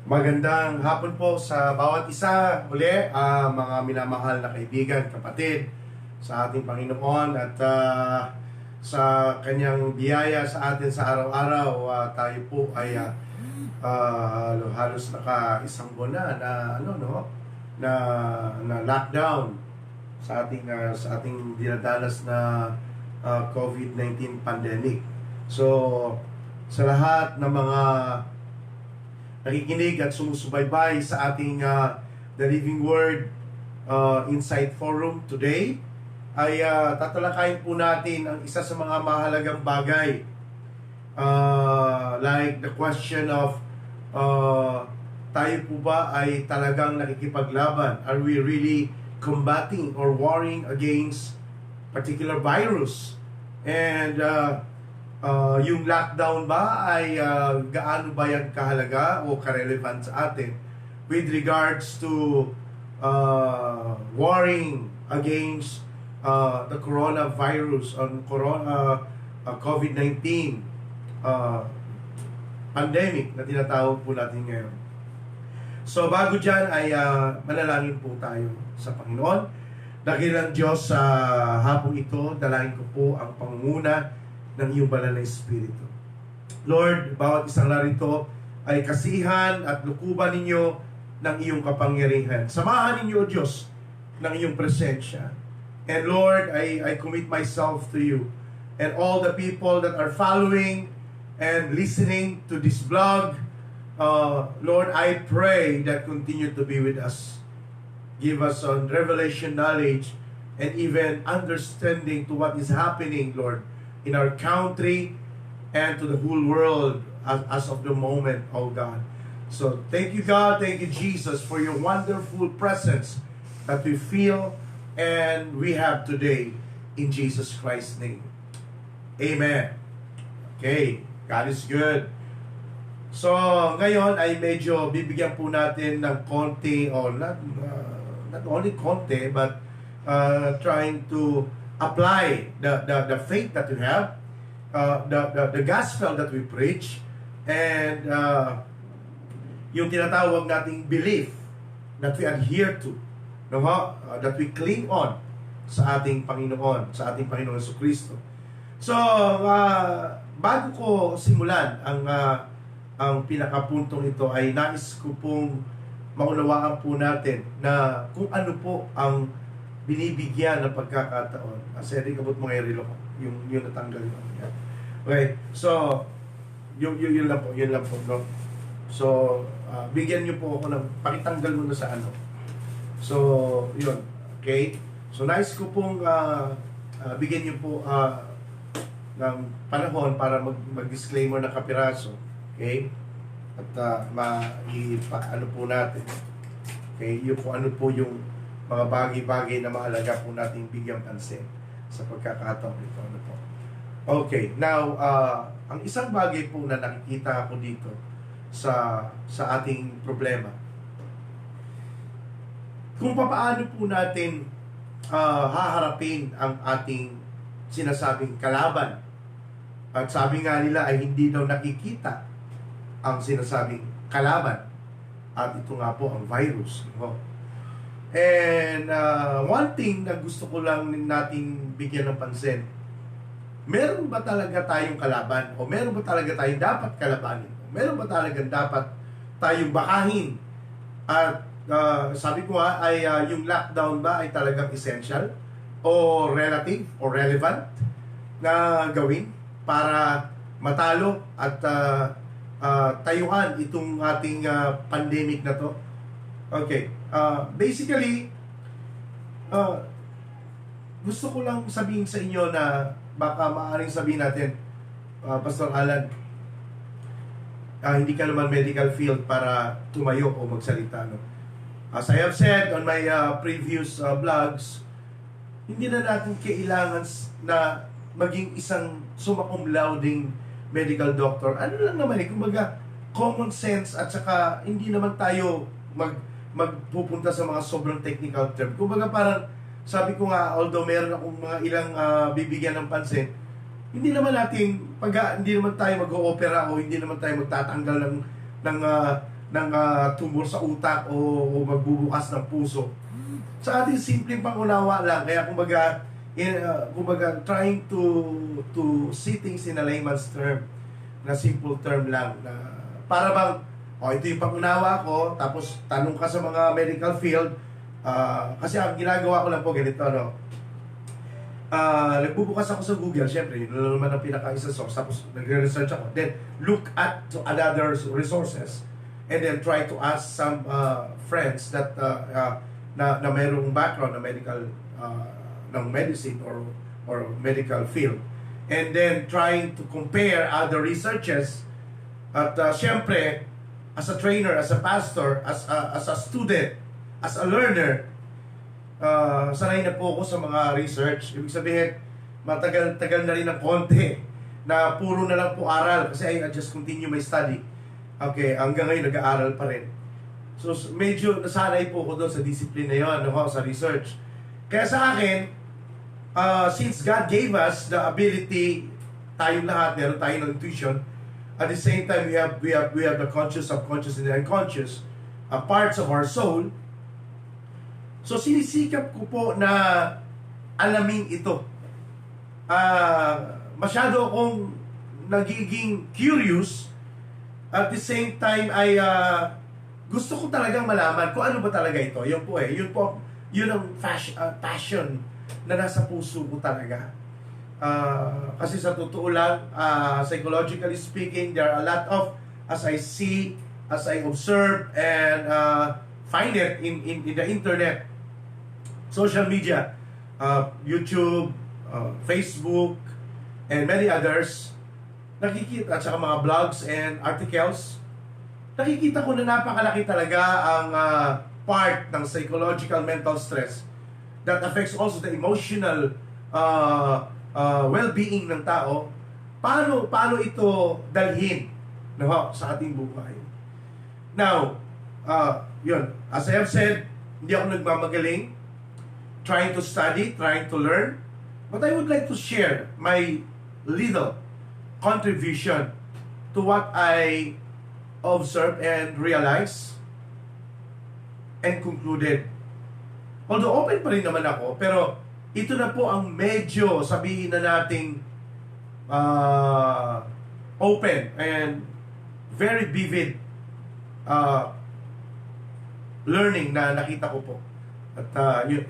Magandang hapon po sa bawat isa uli, mga minamahal na kaibigan, kapatid sa ating Panginoon at sa kanyang biyaya sa atin sa araw-araw. Tayo po ay halos naka isang buwan na na lockdown sa ating dinadanas na COVID-19 pandemic. So sa lahat ng mga nakikinig at sumusubaybay sa ating The Living Word Insight Forum today, ay tatalakayin po natin ang isa sa mga mahalagang bagay, like the question of tayo po ba ay talagang nakikipaglaban? Are we really combating or warring against particular virus? And yung lockdown ba ay gaano ba yan kahalaga o karelevant sa atin with regards to warring against the coronavirus on COVID-19 pandemic na tinatawag po natin ngayon. So bago dyan ay manalangin po tayo sa Panginoon. Dakilang Diyos sa hapong ito, dalangin ko po ang pangunguna ng iyong banal na Espiritu. Lord, bawat isang narito ay kasihan at lukuban ninyo ng iyong kapangyarihan. Samahan ninyo, O Diyos, ng iyong presensya. And Lord, I commit myself to you and all the people that are following and listening to this vlog. Lord, I pray that continue to be with us. Give us on revelation knowledge and even understanding to what is happening, Lord, in our country and to the whole world as of the moment, oh God. So thank you, God, thank you, Jesus, for your wonderful presence that we feel and we have today in Jesus Christ's name. Amen. Okay, God is good. So ngayon ay medyo bibigyan po natin ng konti o not only konti but trying to apply the faith that we have, the gospel that we preach, and yung tinatawag nating belief that we adhere to, that we cling on sa ating Panginoon, sa ating Panginoon Jesucristo. So, bago ko simulan ang pinakapuntong ito, ay nais ko pong maunawaan po natin na kung ano po ang binibigyan ng pagkakataon. Seri, kabut mo ngayon ko. Yung natanggal yun. Okay. So, yun lang po. No? So, bigyan niyo po ako ng pakitanggal mo na sa ano. So, yun. Okay. So, nice ko pong bigyan niyo po ng panahon para mag-disclaimer na kapiraso. Okay. At ano po natin. Okay. Yung kung ano po yung mga bagay-bagay na mahalaga po nating bigyang pansin sa pagkakataon nito. Ano po. Okay, now, ang isang bagay po na nakikita ko dito sa ating problema, kung paano po natin haharapin ang ating sinasabing kalaban. At sabi nga nila ay hindi daw nakikita ang sinasabing kalaban. At ito nga po ang virus. And one thing na gusto ko lang natin bigyan ng pansin, meron ba talaga tayong kalaban? O meron ba talaga tayong dapat kalabanin? O meron ba talaga dapat tayong bakahin? At sabi ko nga ay yung lockdown ba ay talagang essential? O relative? O relevant na gawin para matalo at tayuan itong ating pandemic na to? Okay. Basically, gusto ko lang sabihin sa inyo na baka maaaring sabihin natin, Pastor Alan, hindi ka naman medical field para tumayo o magsalita. No? As I have said on my previous vlogs, hindi na natin kailangan na maging isang summa cum lauding medical doctor. Ano lang naman kumbaga, common sense at saka hindi naman tayo magpupunta sa mga sobrang technical term. Kumbaga parang, sabi ko nga, although meron akong mga ilang bibigyan ng pansin, hindi naman natin, hindi naman tayo mag-oopera o hindi naman tayo magtatanggal ng tumor sa utak o magbubukas ng puso. Sa ating simpleng pangunawa lang, kaya kumbaga trying to see things in a layman's term, na simple term lang, na para bang ito yung pangunawa ko, tapos tanong ka sa mga medical field. Kasi ang ginagawa ko lang po ganito, no? Nagbubukas ako sa Google, syempre, yun naman ang pinaka-isa source, tapos nagre-research ako, then look at other resources, and then try to ask some friends that na mayroong background na medical ng medicine or medical field, and then trying to compare other researches. At syempre, as a trainer, as a pastor, as a student, as a learner, sanay na po ako sa mga research. Ibig sabihin, matagal-tagal na rin ng konti na puro na lang po aral, kasi I just continue my study. Okay, hanggang ngayon nag-aaral pa rin. So medyo nasanay po ako doon sa discipline na yun, sa research. Kaya sa akin, since God gave us the ability, tayong lahat, meron tayo ng intuition, at the same time, we have the conscious, subconscious, and the unconscious parts of our soul. So sinisikap ko po na alamin ito. Masyado akong nagiging curious. At the same time, ay gusto ko talagang malaman kung ano ba talaga ito. Yun ang passion na nasa puso ko talaga. Kasi sa totoo lang, psychologically speaking, there are a lot of, as I see, as I observe, and find it in the internet, social media, YouTube, Facebook, and many others, nakikita, at saka mga blogs and articles, nakikita ko na napakalaki talaga ang part ng psychological mental stress that affects also the emotional well-being ng tao. Paano ito dalhin, no, sa ating buhay? Now, yun, as I have said, hindi ako nagmamagaling, trying to study, trying to learn, but I would like to share my little contribution to what I observed and realized and concluded. Although open pa rin naman ako, pero ito na po ang medyo, sabihin na nating open and very vivid learning na nakita ko po. At yun.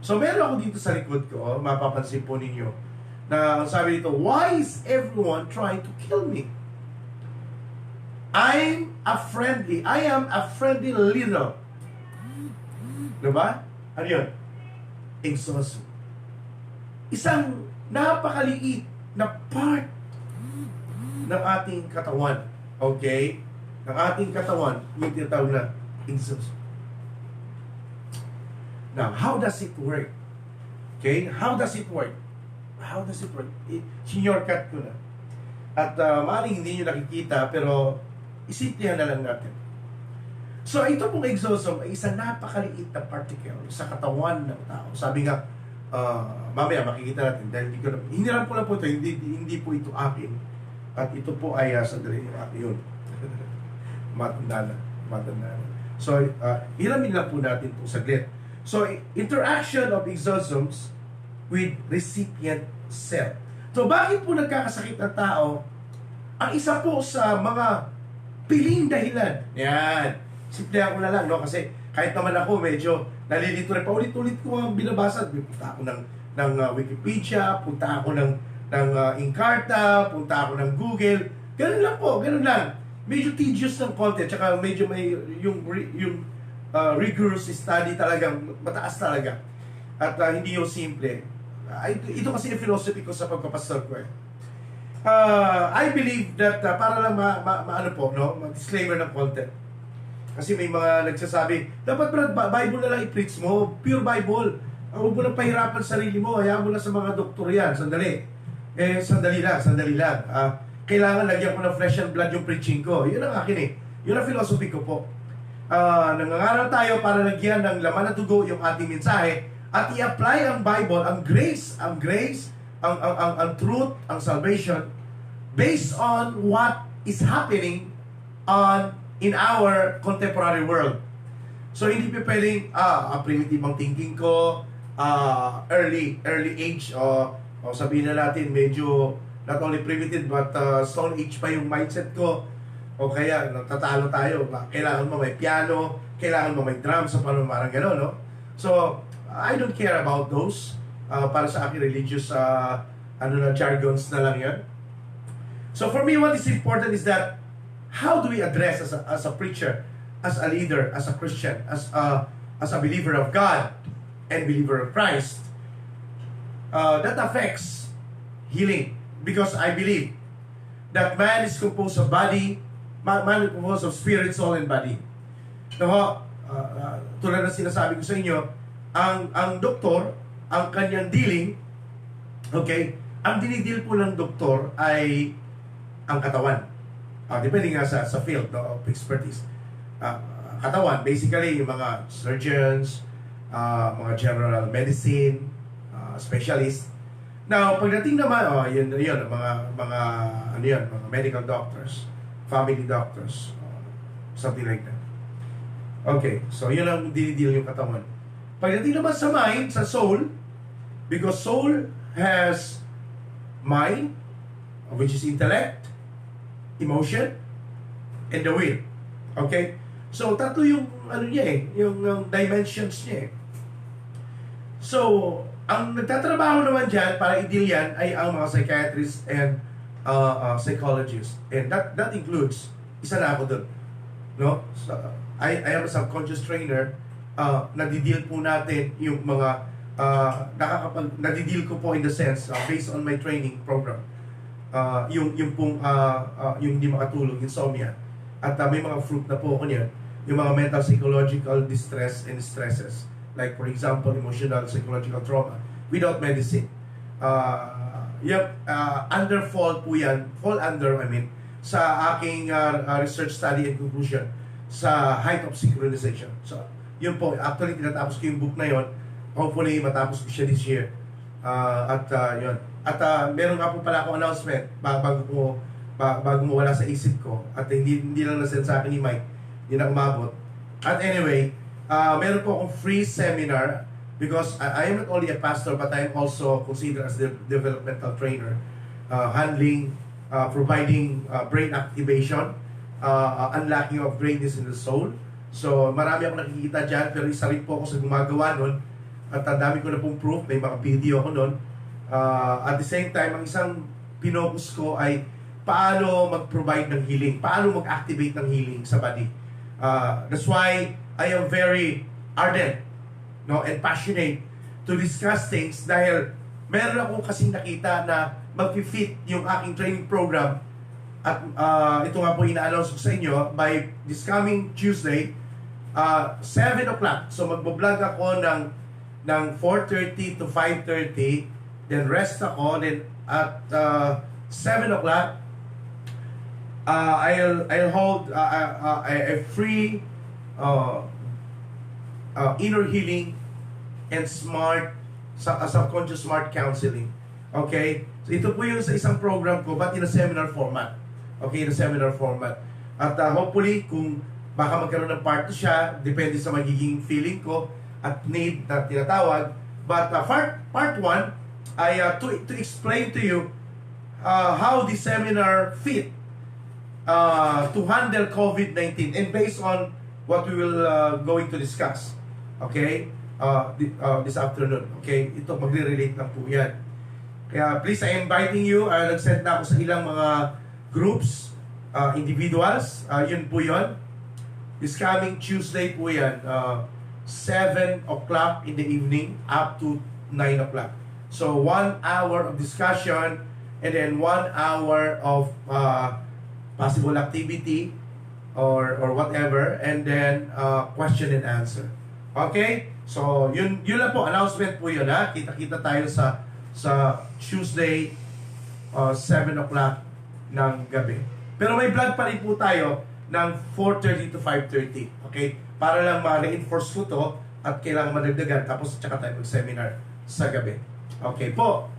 So meron ako dito sa likod ko, mapapansin po ninyo, na sabi dito, why is everyone trying to kill me? I am a friendly leader. Diba? Ano yun? Exhaustion. Isang napakaliit na part ng ating katawan. Okay? Ng ating katawan, yung tinatawag na exhaustion. Now, how does it work? Okay? How does it work? Senior-cut ko na. At maaaring hindi nyo nakikita, pero isimplihan na lang natin. So, ito pong exhaustion ay isang napakaliit na particle sa katawan ng tao. Sabi nga, mamaya makikita natin, dahil hiniram ko lang po ito, hindi po ito akin. At ito po ay sandali, yun. Matanda na. So, hiramin lang po natin itong saglit. So, interaction of exosomes with recipient cell. So, bakit po nagkakasakit ang tao? Ang isa po sa mga piling dahilan. Yan. Simplihan ko na lang, no? Kasi kahit naman ako, medyo nalilito rin. Paulit-ulit ko ang binabasa. Punta ako ng Wikipedia, punta ako ng Encarta, punta ako ng Google. Ganun lang po, ganun lang. Medyo tedious ng content, tsaka medyo may yung rigorous study talagang mataas talaga. At hindi yung simple. Ito kasi yung philosophy ko sa pagpapastor ko eh. I believe that para lang maano po, no? Disclaimer ng content. Kasi may mga nagsasabi, dapat Bible na lang i-preach mo, pure Bible. Huwag mo nang pahirapan sarili mo, hayaan mo na sa mga doktor yan. Sandali lang. Kailangan lagyan ko ng flesh and blood yung preaching ko. Yun ang akin eh. Yun ang philosophy ko po. Nangangaral tayo para lagyan ng laman at dugo yung ating mensahe at i-apply ang Bible, ang grace, ang truth, ang salvation based on what is happening on in our contemporary world. So hindi pa pwedeng primitive ang thinking ko, early age, o sabihin na natin medyo not only primitive but stone age pa yung mindset ko, o kaya natatalo tayo, kailangan mo may piano, kailangan mo may drums, so parang gano'n, no? So I don't care about those. Para sa akin, religious jargons na lang yan. So for me, what is important is that how do we address as a preacher, as a leader, as a Christian, as a believer of God and believer of Christ, that affects healing. Because I believe that man is composed of body, man is composed of spirit, soul, and body. No, tulad na sinasabi ko sa inyo, ang doktor, ang kanyang dealing, okay, ang dinidil po ng doktor ay ang katawan. Depende nga sa field, no, of expertise. Katawan, basically, yung mga surgeons, mga general medicine, specialist. Now, pagdating naman, yun, mga medical doctors, family doctors, something like that. Okay, so yun ang dinidil yung katawan. Pagdating naman sa mind, sa soul, because soul has mind, which is intellect, emotion, and the will. Okay? So, tatlo yung, yung dimensions niya eh. So, ang nagtatrabaho naman dyan, para i-deal yan, ay ang mga psychiatrists and psychologists. And that includes, isa na ako dun. No? So, I am a subconscious trainer, nadideal po natin yung mga nadideal ko po in the sense based on my training program, yung hindi makatulog, insomnia, at may mga fruit na po ako niyan, yung mga mental psychological distress and stresses, like for example emotional psychological trauma without medicine, fall under sa aking research study and conclusion sa height of synchronization. So yun po, actually tinatapos ko yung book na yun. Hopefully matapos ko siya this year. Yun. At meron nga po pala akong announcement bago mo wala sa isip ko. At hindi lang nasend sa akin ni Mike. Hindi na umabot. At anyway, meron po akong free seminar because I am not only a pastor but I am also considered as the developmental trainer, handling, providing brain activation, unlocking of greatness in the soul. So marami akong nakikita dyan, pero isa rin po ako sa gumagawa nun. At ang dami ko na pong proof, may mga video ko nun. At the same time, ang isang pinokus ko ay paano mag-provide ng healing, paano mag-activate ng healing sa body. That's why I am very ardent, no, and passionate to discuss things dahil meron akong kasing nakita na mag-fit yung aking training program. At ito nga po ina-announce ko sa inyo by this coming Tuesday, 7 o'clock. So magbo-vlog ako ng 4:30 to 5:30, then rest ako, then at 7 o'clock, I'll hold a free inner healing and subconscious smart counseling. Okay? So ito po yung sa isang program ko, but in a seminar format. Okay, in a seminar format. At hopefully, kung baka magkaroon ng part 2 siya, depende sa magiging feeling ko at need na tinatawag. But part 1 ay to explain to you how the seminar fit to handle COVID-19 and based on what we will going to discuss. Okay? This afternoon. Okay? Ito, magre-relate lang po yan. Kaya please, I am inviting you. Nag-send na ako sa ilang mga groups, individuals. Yun po yun. This coming Tuesday po yan. 7 o'clock in the evening up to 9 o'clock. So 1 hour of discussion and then 1 hour of possible activity or whatever, and then question and answer. Okay? So yun lang po, announcement po yun ha. Kita-kita tayo sa Tuesday 7 o'clock ng gabi. Pero may vlog pa rin po tayo ng 4:30 to 5:30. Okay? Para lang ma-reinforce ko to at kailangan madagdagan tapos tsaka tayo mag-seminar sa gabi. Okay po.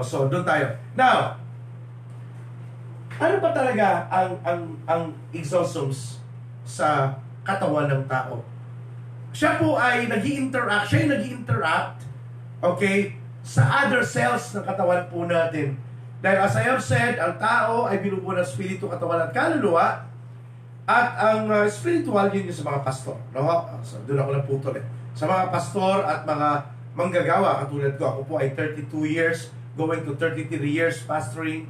So doon tayo. Now, Ano ba talaga ang exosomes sa katawan ng tao? Siya po ay nag-i-interact, okay, sa other cells ng katawan po natin. Dahil as I have said, ang tao ay binubuo ng spirito, katawan at kaluluwa. At ang spiritual, yun yung sa mga pastor. No? So, doon ako naputol eh. Sa mga pastor at mga manggagawa, katulad ko, ako po ay 32 years, going to 33 years pastoring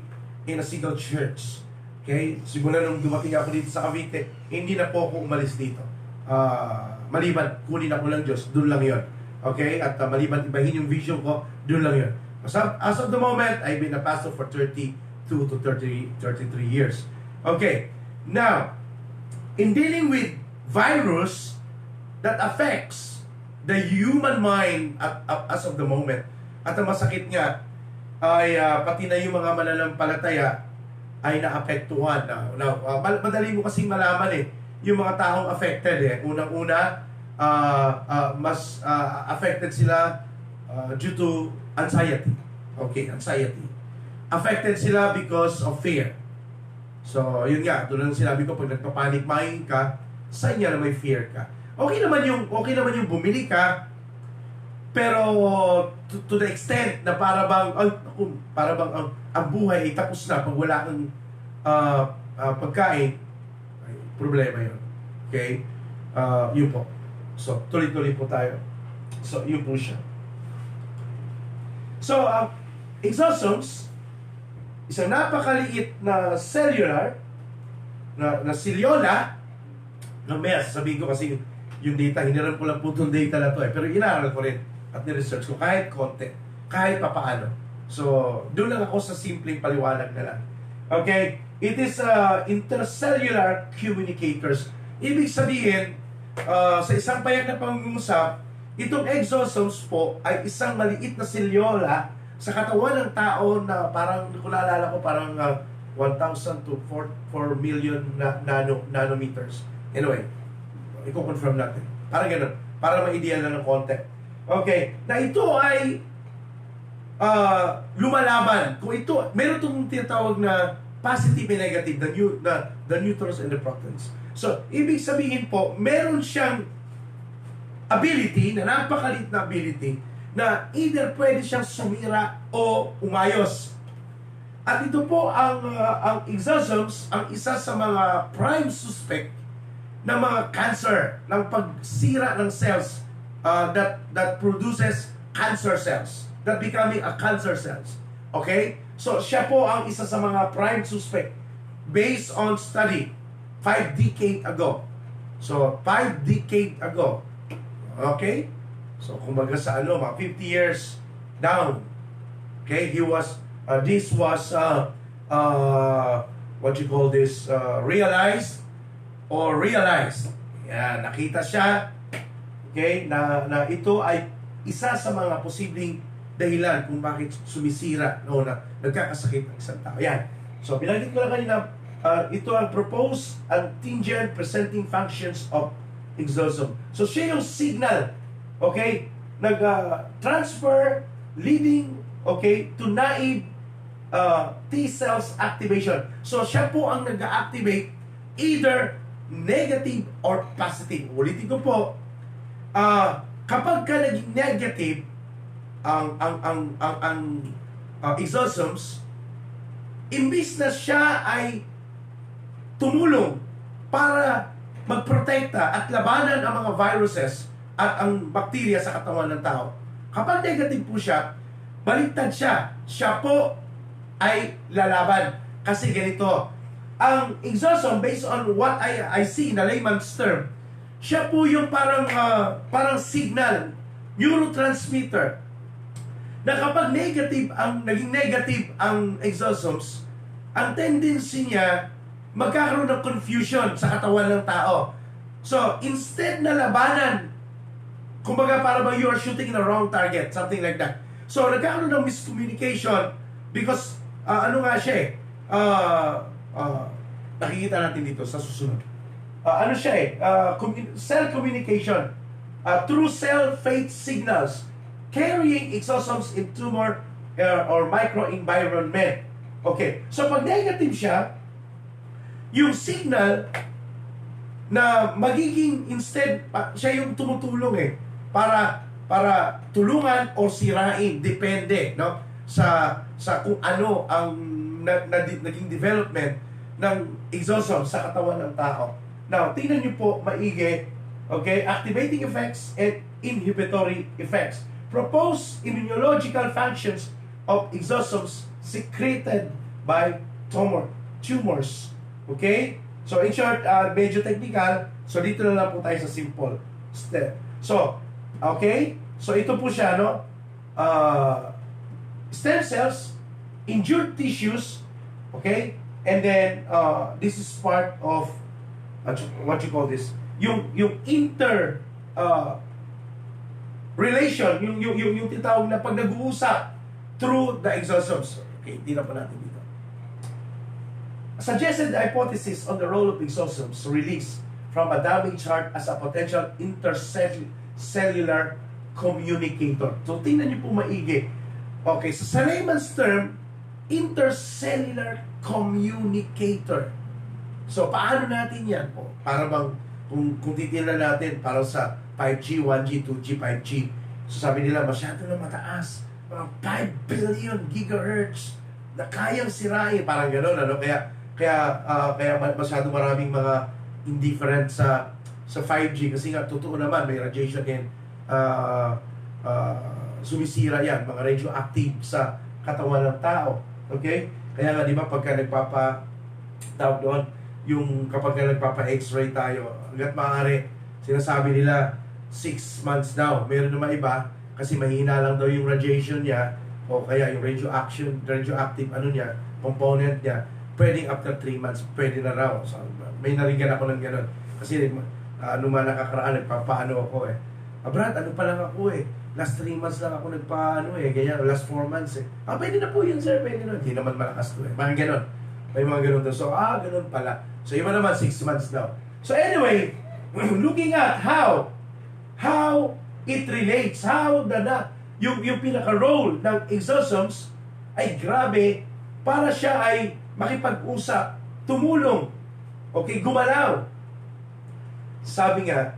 in a single church. Okay? Simula nung dumating ako dito sa Cavite, hindi na po ako umalis dito. Maliban, kunin ako ng Diyos, doon lang yun. Okay? At maliban, ibahin yung vision ko, doon lang yun. As of the moment, I've been a pastor for 32 to 33 years. Okay. Now, in dealing with virus that affects the human mind as of the moment, at ang masakit nga ay pati na yung mga mananampalataya ay naapektuhan. Madali mo kasing malaman eh, yung mga taong affected eh. Unang-una, mas affected sila due to anxiety. Okay, anxiety. Affected sila because of fear. So, yun nga, tulad ng sinabi ko, pag nagpa-panic mind ka, sa inyo na may fear ka. Okay naman yung bumili ka, pero to the extent na para bang ang buhay ay tapos na pag wala kang pagkain, ay problema yun. Okay? Yun po. So, tuloy-tuloy po tayo. So, yun po siya. So, exosomes, isang napakaliit na cellular, na silyola, na mess, sabihin ko kasi yung data, hiniram ko lang po itong data na to eh, pero inaral ko rin at ni-research ko kahit konti, kahit papaano. So, doon lang ako sa simpleng paliwanag na lang. Okay? It is intercellular communicators. Ibig sabihin, sa isang payak na pangungusap, itong exosomes po ay isang maliit na silyola sa katawan ng tao na parang, kung naalala ko, parang 1,000 to 4 million nanometers. Anyway, i-confirm natin. Parang ganun. Para ma-ideal lang ng konti. Okay. Na ito ay lumalaban. Kung ito, meron itong tinatawag na positive and negative, the neutrons and the protons. So, ibig sabihin po, meron siyang ability, na napakalit na ability, na either pwede siyang sumira o umayos. At ito po ang exosomes, ang isa sa mga prime suspect ng mga cancer, ng pagsira ng cells that produces cancer cells, that becoming a cancer cells. Okay? So, siya po ang isa sa mga prime suspect based on study 5 decades ago. So, 5 decades ago. Okay? So, kumbaga sa mga 50 years down. Okay? This was, what you call this, realized. Yan, nakita siya, okay, na ito ay isa sa mga posibleng dahilan kung bakit sumisira o nagkakasakit ng isang tao. Yan. So, binanggit ko lang kanina, ito ang proposed antigen presenting functions of exosome. So, siya yung signal, okay, nag-transfer, leading, okay, to naive T-cells activation. So, siya po ang nag-activate either negative or positive. Ulitin ko po, kapag ka naging negative ang exosomes, imbis na siya ay tumulong para magprotekta at labanan ang mga viruses at ang bakterya sa katawan ng tao. Kapag negative po siya, baliktad siya. Siya po ay lalaban. Kasi ganito, ang exosome, based on what I see in a layman's term, siya po yung parang signal, neurotransmitter, na kapag naging negative ang exosomes, ang tendency niya, magkakaroon ng confusion sa katawan ng tao. So, instead na labanan, kumbaga para ba you are shooting in the wrong target, something like that. So, nagkakaroon ng miscommunication because, ano nga siya eh, nakikita natin dito sa susunod. Ano siya eh, cell communication through cell fate signals carrying exosomes in tumor or microenvironment. Okay, so pag negative siya, yung signal na magiging instead, siya yung tumutulong para tulungan o sirain, depende, no? Sa kung ano ang naging development ng exosome sa katawan ng tao. Now, tingnan niyo po maigi, okay? Activating effects and inhibitory effects. Proposed immunological functions of exosomes secreted by tumors. Okay? So, in short, medyo technical. So, dito na lang po tayo sa simple step. So, okay? So, ito po siya, no? Stem cells, injured tissues, okay? And then, this is part of, what you call this? Yung relation, yung tinatawag na pag nag-uusap through the exosomes. Okay, hindi na pa natin dito. Suggested hypothesis on the role of exosomes release from a damaged heart as a potential intercellular communicator. So, tingnan niyo po maigi. Okay, so sa layman's term, intercellular communicator. So, paano natin yan po? Para bang, kung titignan natin, para sa 5G, 1G, 2G, 5G, so sabi nila, masyado na mataas. Mga 5 billion gigahertz na kayang sirain. Parang gano'n, ano? Kaya masyado maraming mga indifferent sa 5G kasi nga totoo naman may radiation and sumisira yan, mga radioactive sa katawan ng tao. Okay? Kaya nga di ba pagka tawag doon, yung kapag nagpapa-x-ray tayo, hanggat maaari, sinasabi nila 6 months daw. Meron naman iba kasi mahina lang daw yung radiation niya o kaya yung radioactive component niya. Pwedeng after 3 months, pwede na raw. So, may naringgan ako ng gano'n. Kasi man nakakaraan, nagpapaano ako Brad, ano pa lang ako last 3 months lang ako ganyan, last 4 months pwede na po yun sir, pwede na. Hindi naman malakas to mga gano'n. May mga gano'n to. So, gano'n pala. So, iba naman, 6 months daw. So, anyway, looking at how it relates, yung pinaka-role ng exosomes ay grabe para siya ay makipag-usap, tumulong, okay, gumalaw. Sabi nga,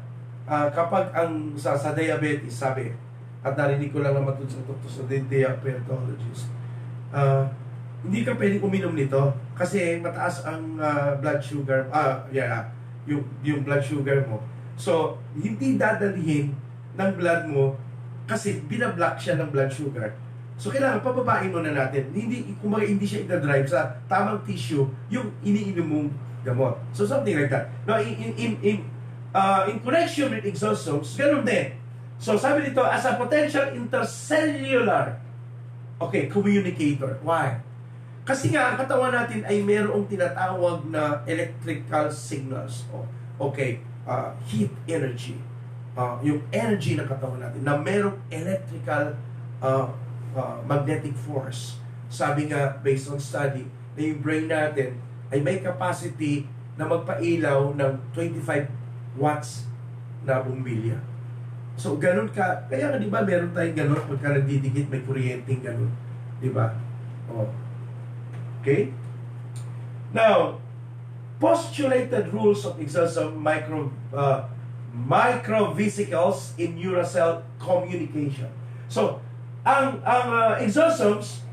kapag sa diabetes, sabi, at narinig ko lang naman sa diabetologist, hindi ka pwedeng uminom nito kasi mataas ang blood sugar, yung blood sugar mo. So, hindi dadalhin ng blood mo kasi binablock siya ng blood sugar. So, kailangan pababain mo na natin. Hindi siya i-drive sa tamang tissue yung iniinom mong gamot. So, something like that. Now, in connection with exosomes, ganun din. So, sabi dito, as a potential intercellular communicator. Why? Kasi nga, ang katawan natin ay mayroong tinatawag na electrical signals. Heat energy. Yung energy ng katawan natin na mayroong electrical magnetic force. Sabi nga, based on study, na yung brain natin ay may capacity na magpailaw ng 25 watts na bumbilya. So, ganun ka. Kaya nga, di ba, meron tayong ganun. Pagka nagdidikit, may kuryenteng ganun. Di ba? Okay? Now, postulated rules of exosome microvesicles in neurocell communication. So, ang exosomes,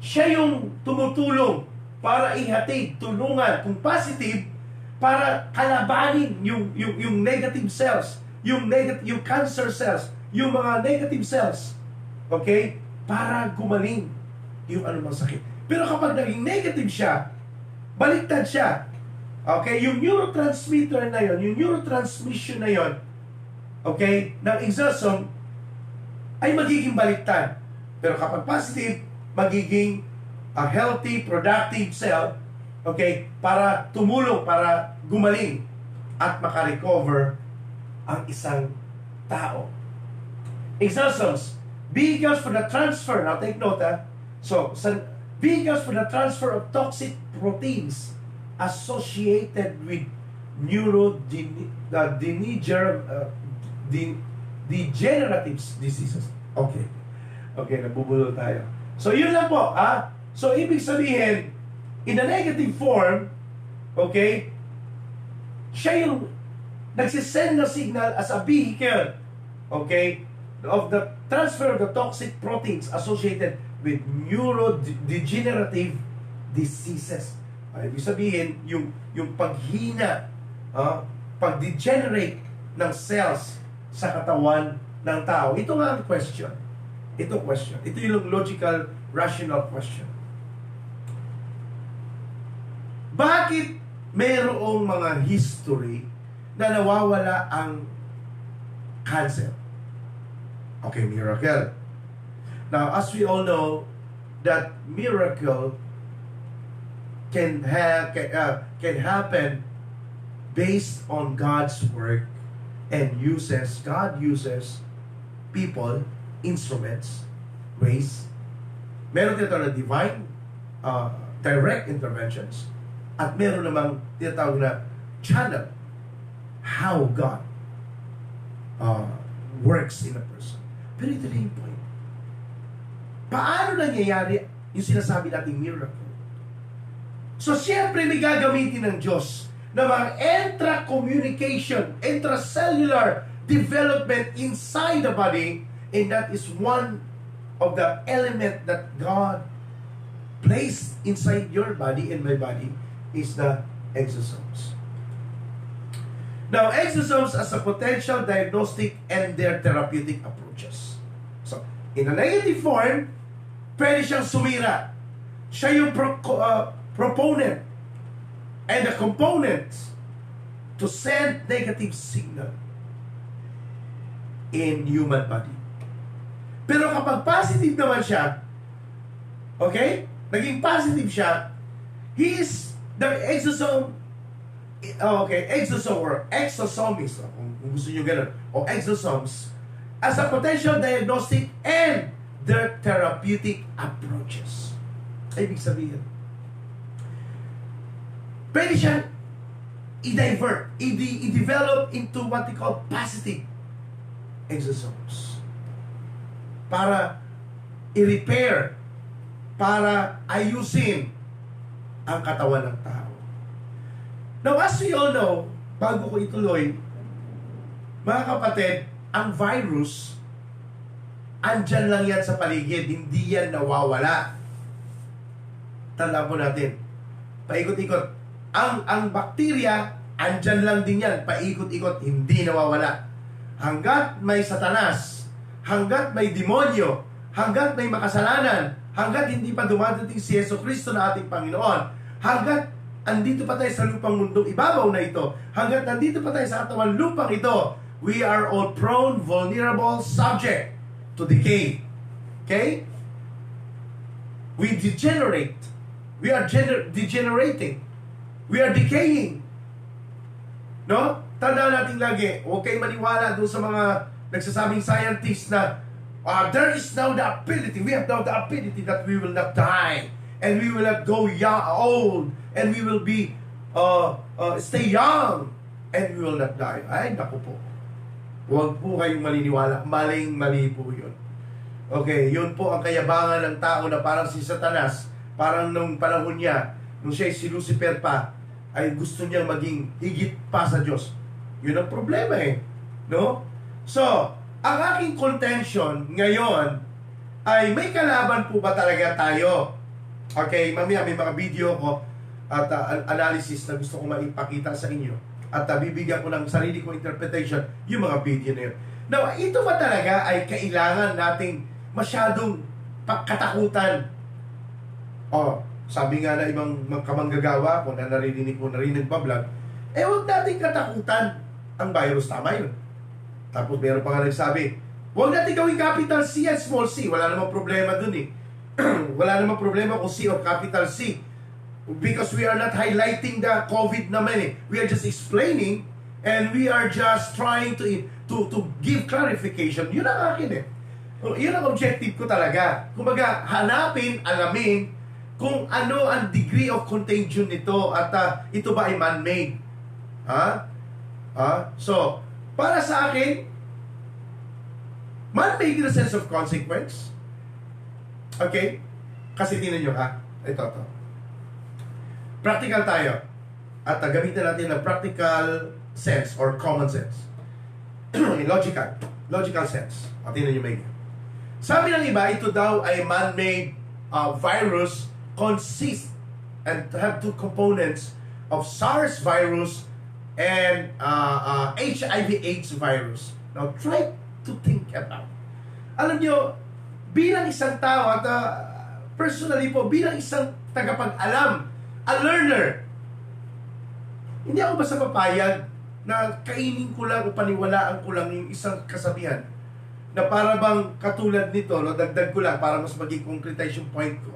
siya yung tumutulong para ihatid, tulungan, kung positive, para kalabanin yung negative cells, yung cancer cells, yung mga negative cells, okay? Para gumaling yung anumang sakit. Pero kapag naging negative siya, baliktad siya. Okay? Yung neurotransmitter na yon, yung neurotransmission na yon, okay, ng exosome, ay magiging baliktad. Pero kapag positive, magiging a healthy, productive cell, okay, para tumulong, para gumaling at makarecover ang isang tao. Exosomes, vehicles for the transfer, now take note vehicles for the transfer of toxic proteins associated with degenerative diseases. Okay, nabubulol tayo. So, yun lang po, So, ibig sabihin, in a negative form, Okay? Siya yung nagsisend na signal as a vehicle, okay, of the transfer of the toxic proteins associated with neurodegenerative diseases. Ibig sabihin, yung paghina, pag-degenerate ng cells sa katawan ng tao. Ito nga ang question. Ito yung logical, rational question. Bakit mayroong mga history na nawawala ang cancer? Okay, miracle. Now, as we all know, that miracle can happen based on God's work and God uses people, instruments, ways. Meron dito na divine, direct interventions, at meron namang tinatawag na channel, how God works in a person. Pero ito na yung point. Paano nangyayari yung sinasabi nating miracle? So, siyempre may gagamitin ng Diyos na mga intra-communication, intracellular development inside the body, and that is one of the element that God placed inside your body and my body is the exosomes. Now, exosomes as a potential diagnostic and their therapeutic approaches. So, in a negative form, pwede siyang sumira. Siya yung proponent and the components to send negative signal in human body. Pero kapag positive naman siya, okay? Naging positive siya, the exosome, exosome or exosomes, kung gusto nyo ganun, o exosomes, as a potential diagnostic and their therapeutic approaches. Ibig sabihin, pwede siya i-divert, i-develop into what we call positive exosomes. Para i-repair, para ayusin ang katawan ng tao. Now, as we all know, bago ko ituloy, mga kapatid, ang virus, andyan lang yan sa paligid, hindi yan nawawala. Tandaan po natin, paikot-ikot. Ang bakterya, andyan lang din yan, paikot-ikot, hindi nawawala. Hanggat may satanas, hanggat may demonyo, hanggat may makasalanan, hanggat hindi pa dumadating si Jesucristo na ating Panginoon, hanggat andito pa tayo sa lupang mundong ibabaw na ito, hanggat nandito pa tayo sa katawan lupang ito, we are all prone, vulnerable, subject to decay. Okay? We degenerate. We are degenerating. We are decaying. No? Tandaan natin lagi, huwag kayong maniwala doon sa mga nagsasabing scientists na there is now the ability, we have now the ability that we will not die, and we will not go old, and we will be stay young, and we will not die. Ay, naku po. Huwag po kayong maniniwala. Maling-mali po yun. Okay, yun po ang kayabangan ng tao na parang si Satanas, parang nung panahon niya, nung siya si Lucifer pa, ay gusto niyang maging higit pa sa Diyos. Yun ang problema eh. No? So, ang aking contention ngayon ay may kalaban po ba talaga tayo? Okay, mamaya may mga video ko at analysis na gusto ko maipakita sa inyo. At bibigyan ko ng sarili kong interpretation yung mga video na yun. Now, ito ba talaga ay kailangan nating masyadong katakutan? Sabi nga na ibang kamanggagawa ko na narinig ko na rin nagbablog, huwag nating katakutan ang virus. Tama yun. Tapos meron pa nga nagsabi, huwag natin gawing capital C at small c. Wala namang problema dun eh. Wala namang problema kung C or capital C. Because we are not highlighting the COVID naman eh. We are just explaining and we are just trying to give clarification. Yun ang akin eh. Yun ang objective ko talaga. Kumbaga, hanapin, alamin kung ano ang degree of contagion nito at ito ba ay man-made. So, para sa akin, man-made in the sense of consequence. Okay? Kasi tinan nyo ha. Ito. Practical tayo. at gamitin natin ng practical sense or common sense. Logical sense. O, tingnan nyo may sabi ng iba, ito daw ay man-made virus consist and have two components of SARS virus and HIV/AIDS virus. Now, try to think about. Alam nyo, bilang isang tao at personally po, bilang isang tagapag-alam, a learner, hindi ako basta papayag na kainin ko lang o paniwalaan ko lang yung isang kasabihan na para bang katulad nito, no, dagdag ko lang para mas maging concretize yung point ko.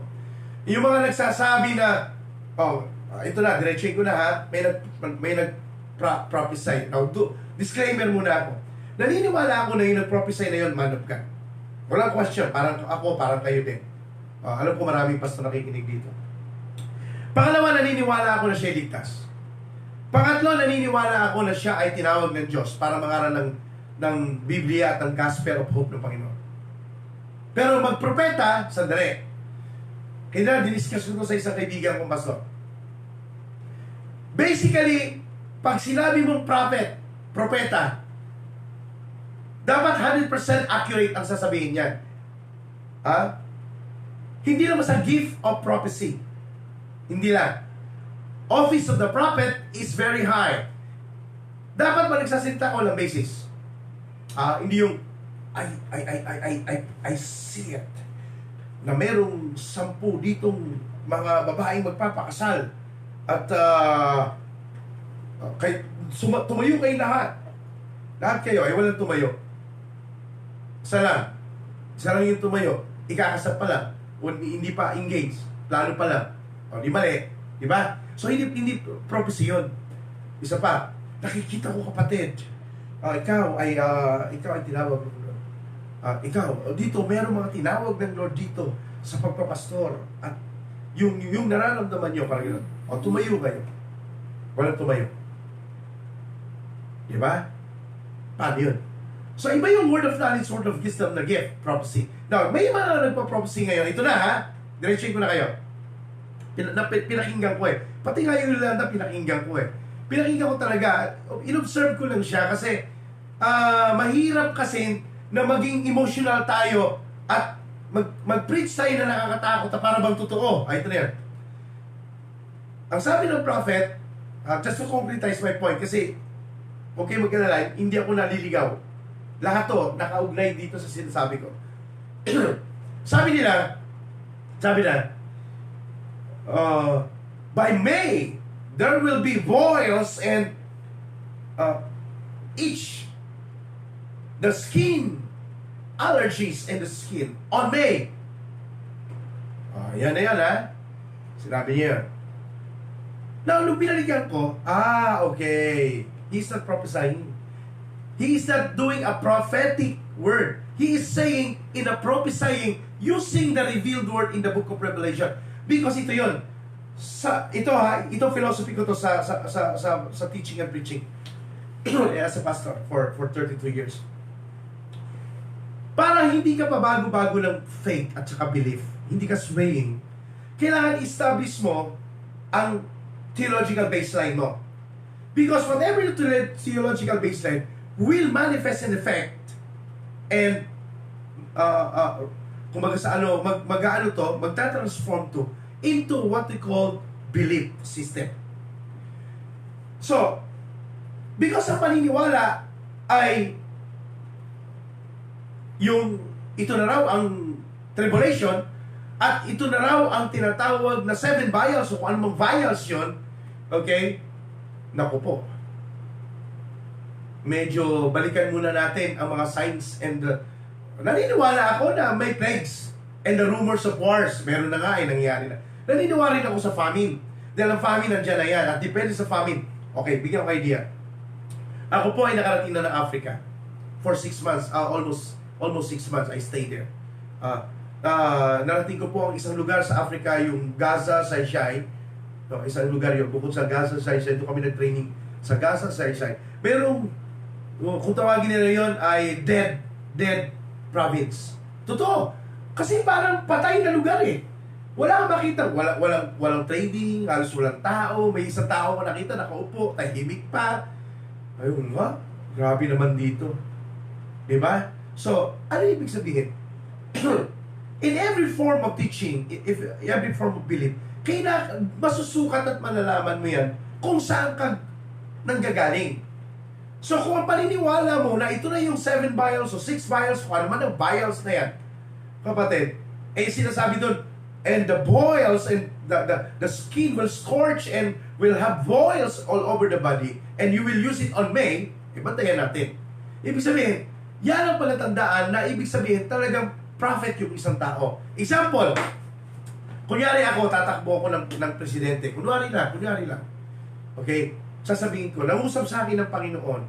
Yung mga nagsasabi na, ito na, diretsuhin ko na ha, may nag-prophesy. Now, disclaimer muna ako. Naniniwala ako na yung nag-prophesy na yun, man of God. Walang question, parang ako, parang kayo din. Alam ko maraming pastor nakikinig dito. Pangalawa, naniniwala ako na siya ligtas. Pangatlo, naniniwala ako na siya ay tinawag ng Diyos para mangaral ng Biblia at ng Gospel of Hope ng Panginoon. Pero magpropeta, sandali. Kaya diniscuss ko sa isang kaibigan kong pastor. Basically, pag sinabi mong propeta, dapat 100% accurate ang sasabihin niyan. Hindi naman sa gift of prophecy. Hindi lang. Office of the prophet is very high. Dapat ba nagsasalita ko lang basis? Hindi yung I see it na merong 10 ditong mga babaeng magpapakasal at tumayo kayo lahat kayo ay walang tumayo, isa lang yung tumayo, ikakasal pa lang o hindi pa engaged, plano pa lang, di mali, di ba? So hindi prophecy yun. Isa pa, nakikita ko kapatid, ikaw ay tinawag ng Lord. Ikaw, dito, mayroong mga tinawag ng Lord dito sa pagpapastor. At yung nararamdaman nyo, parang yun, tumayo kayo. Walang tumayo. Di ba? Paano yun? So, iba yung word of knowledge, word of wisdom na gift, prophecy. Now, may mga nagpa-prophecy ngayon. Ito na ha, diretsuhin ko na kayo. Pinakinggan ko eh. Pati nga yung Yolanda, pinakinggan ko eh. Pinakinggan ko talaga, in-observe ko lang siya kasi mahirap kasi na maging emotional tayo at mag-preach tayo na nakakatakot na para bang totoo. Ito na yan. Ang sabi ng prophet, just to concretize my point, kasi okay mag-alala, hindi ako naliligaw. Lahat to, nakaugnay dito sa sinasabi ko. Sabi nila, by May, there will be boils and itch, the skin, allergies in the skin on May. Yan na yan ha. Sinabi niya. Now, nung pinaligan ko, okay. He's not prophesying. He is not doing a prophetic word. He is saying in a prophesying using the revealed word in the book of Revelation. Because ito yon. Ito philosophy ko to sa teaching and preaching as a pastor for 32 years. Para hindi ka pabago-bago ng faith at saka belief, hindi ka swaying, kailangan establish mo ang theological baseline mo. Because whatever your theological baseline will manifest an effect and kumbaga sa magta-transform to into what we call belief system. So, because ang paniniwala ay ito na raw ang tribulation at ito na raw ang tinatawag na 7 vials o kung anumang vials yun, okay? Naku po. Medyo balikan muna natin ang mga signs and naniniwala ako na may plagues and the rumors of wars. Meron na nga nangyari na. Naniniwala rin ako sa famine. Dahil ang famine nandiyan na yan. At depende sa famine. Okay, bigyan ko idea. Ako po ay nakarating na ng Africa for 6 months. Almost 6 months I stayed there. Narating ko po ang isang lugar sa Africa, yung Gaza, Saysay. No, isang lugar yun. Bukod sa Gaza, Saysay, doon kami nag-training sa Gaza, Saysay. Merong, kung tawagin nila yun, ay dead province. Totoo. Kasi parang patay na lugar eh. Wala kang makita, walang trading, halos walang tao, may isang tao ko nakita, nakaupo, tahimik pa. Ayun nga, grabe naman dito. Diba? So, ano ibig sabihin? In every form of teaching, every form of belief, masusukat at malalaman mo yan kung saan ka nanggagaling. So, kung ang paniniwala mo na ito na yung 7 vials o 6 vials, kung ano man ang vials na yan, kapatid, sinasabi doon, and the boils and the skin will scorch and will have boils all over the body, and you will use it on May, bantayan natin. Ibig sabihin, yan ang palatandaan na ibig sabihin talagang prophet yung isang tao. Example, kunyari ako, tatakbo ako ng presidente. Kunyari lang. Okay? Sasabihin ko, nangusap sa akin ng Panginoon.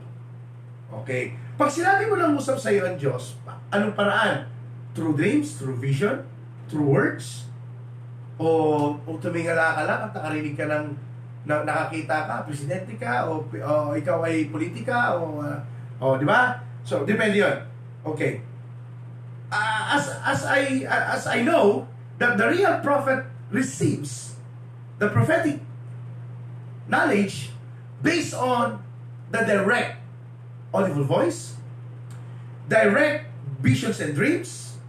Okay? Pag sinabi mo nangusap sa iyo ang Diyos, anong paraan? Through dreams? Through vision? Through words? O tumingala ka lang at nakarinig ka ng nakakita ka, presidente ka, o ikaw ay politika, o di ba? So, depende yun. Okay. As I know that the real prophet receives the prophetic knowledge based on the direct audible voice, direct visions and dreams,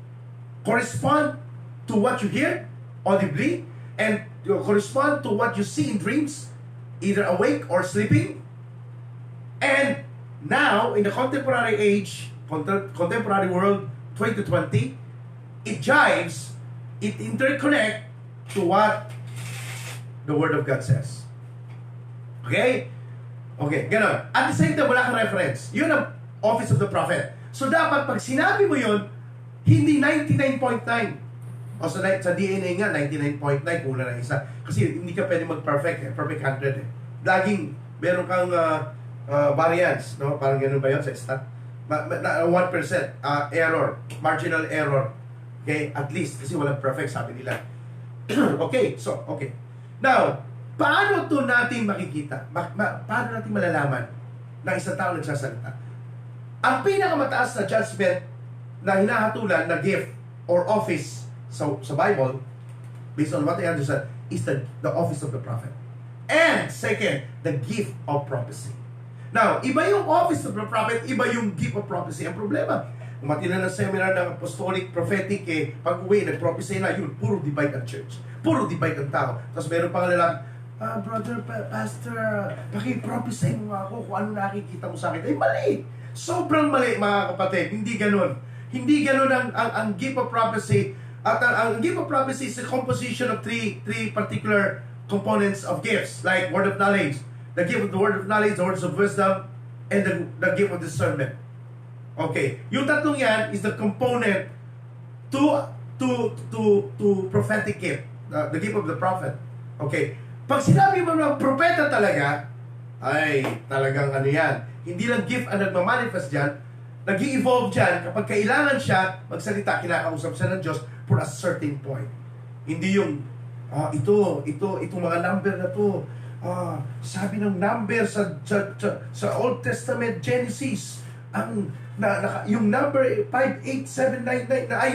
correspond to what you hear audibly, and correspond to what you see in dreams, either awake or sleeping. And now, in the contemporary age, contemporary world, 2020, it jives, it interconnect to what the Word of God says. Okay? Okay, gano'n. At the same time, wala kang reference. Yun ang office of the prophet. So dapat, pag sinabi mo yun, hindi 99.9. O sa DNA nga, 99.9, kulang na isa. Kasi hindi ka pwede mag-perfect, perfect 100 eh. Laging, meron kang variance, no? Parang gano'n ba yun sa stat? 1% error, marginal error. Okay, at least kasi walang perfect, sabi nila. Okay, so okay. Now, paano to natin makikita? Paano natin malalaman na isang tao nagsasalita? Ang pinakamataas na judgment na hinahatulan na gift or office sa Bible, based on what I understand, is the office of the prophet. And second, the gift of prophecy. Now, iba yung office of the prophet, iba yung gift of prophecy. Ang problema, umati na ng seminar ng apostolic, prophetic, pag uwi, nag-prophesy na, yun, puro divide ang church. Puro divide ang tao. Tapos meron pang lalaki, brother, pastor, paki-prophesy mo nga ako kung ano nakikita mo sa akin. Ay, mali! Sobrang mali, mga kapatid. Hindi ganun. Hindi ganun ang gift of prophecy. At ang gift of prophecy is a composition of three particular components of gifts, like word of knowledge, the gift of the word of knowledge, the words of wisdom, and the gift of discernment. Okay, yung tatlong yan is the component to prophetic gift, the gift of the prophet. Okay, pag sinabi mo ng propeta talaga, ay talagang ano yan, hindi lang gift ang nagmamanifest dyan, nag-i-evolve dyan kapag kailangan siya magsalita, kinakausap siya ng Diyos for a certain point. Hindi yung itong mga number na to, sabi ng number sa Old Testament Genesis, yung number 58799 na ay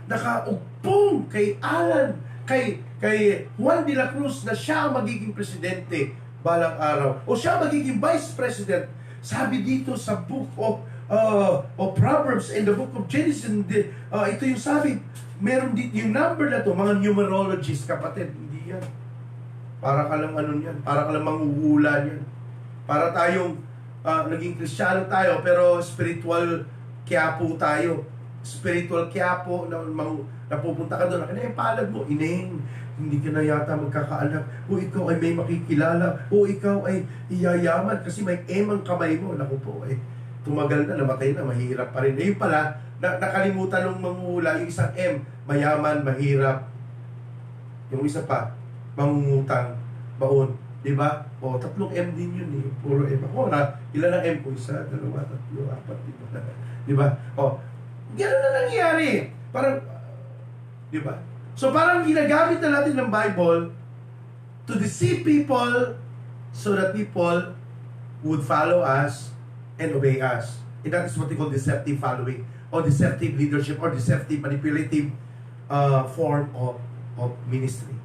nakaugpong kay Alan, kay Juan de la Cruz na siya ang magiging presidente balang araw, o siya magiging vice president. Sabi dito sa book of Proverbs and the book of Genesis, ito yung sabi, meron dito yung number na to, mga numerologists, kapatid, hindi yan. Para ka lang ano yan, para ka lang manghuhula yan. Para tayong naging Kristiyano tayo, pero spiritual Quiapo tayo. Spiritual Quiapo, napupunta ka doon, ano yung palad mo? Ineng, hindi ka na yata magkakaanak. O ikaw ay may makikilala. O ikaw ay iyayaman kasi may emang kamay mo. Naku po, tumagal na, namatay na, mahirap pa rin. Yung pala, nakalimutan ng manghuhula, yung isang M, mayaman, mahirap. Yung isa pa, mangungutang, baon. Diba? O, 3 M din yun eh. Puro M. Ako na, ilan ang M ko? 1, 2, 3, 4, diba? Diba? O, gano'n na nangyari. Parang, diba? So, parang ginagamit na natin ng Bible to deceive people so that people would follow us and obey us. And that is what we call deceptive following, or deceptive leadership, or deceptive manipulative form of of ministry.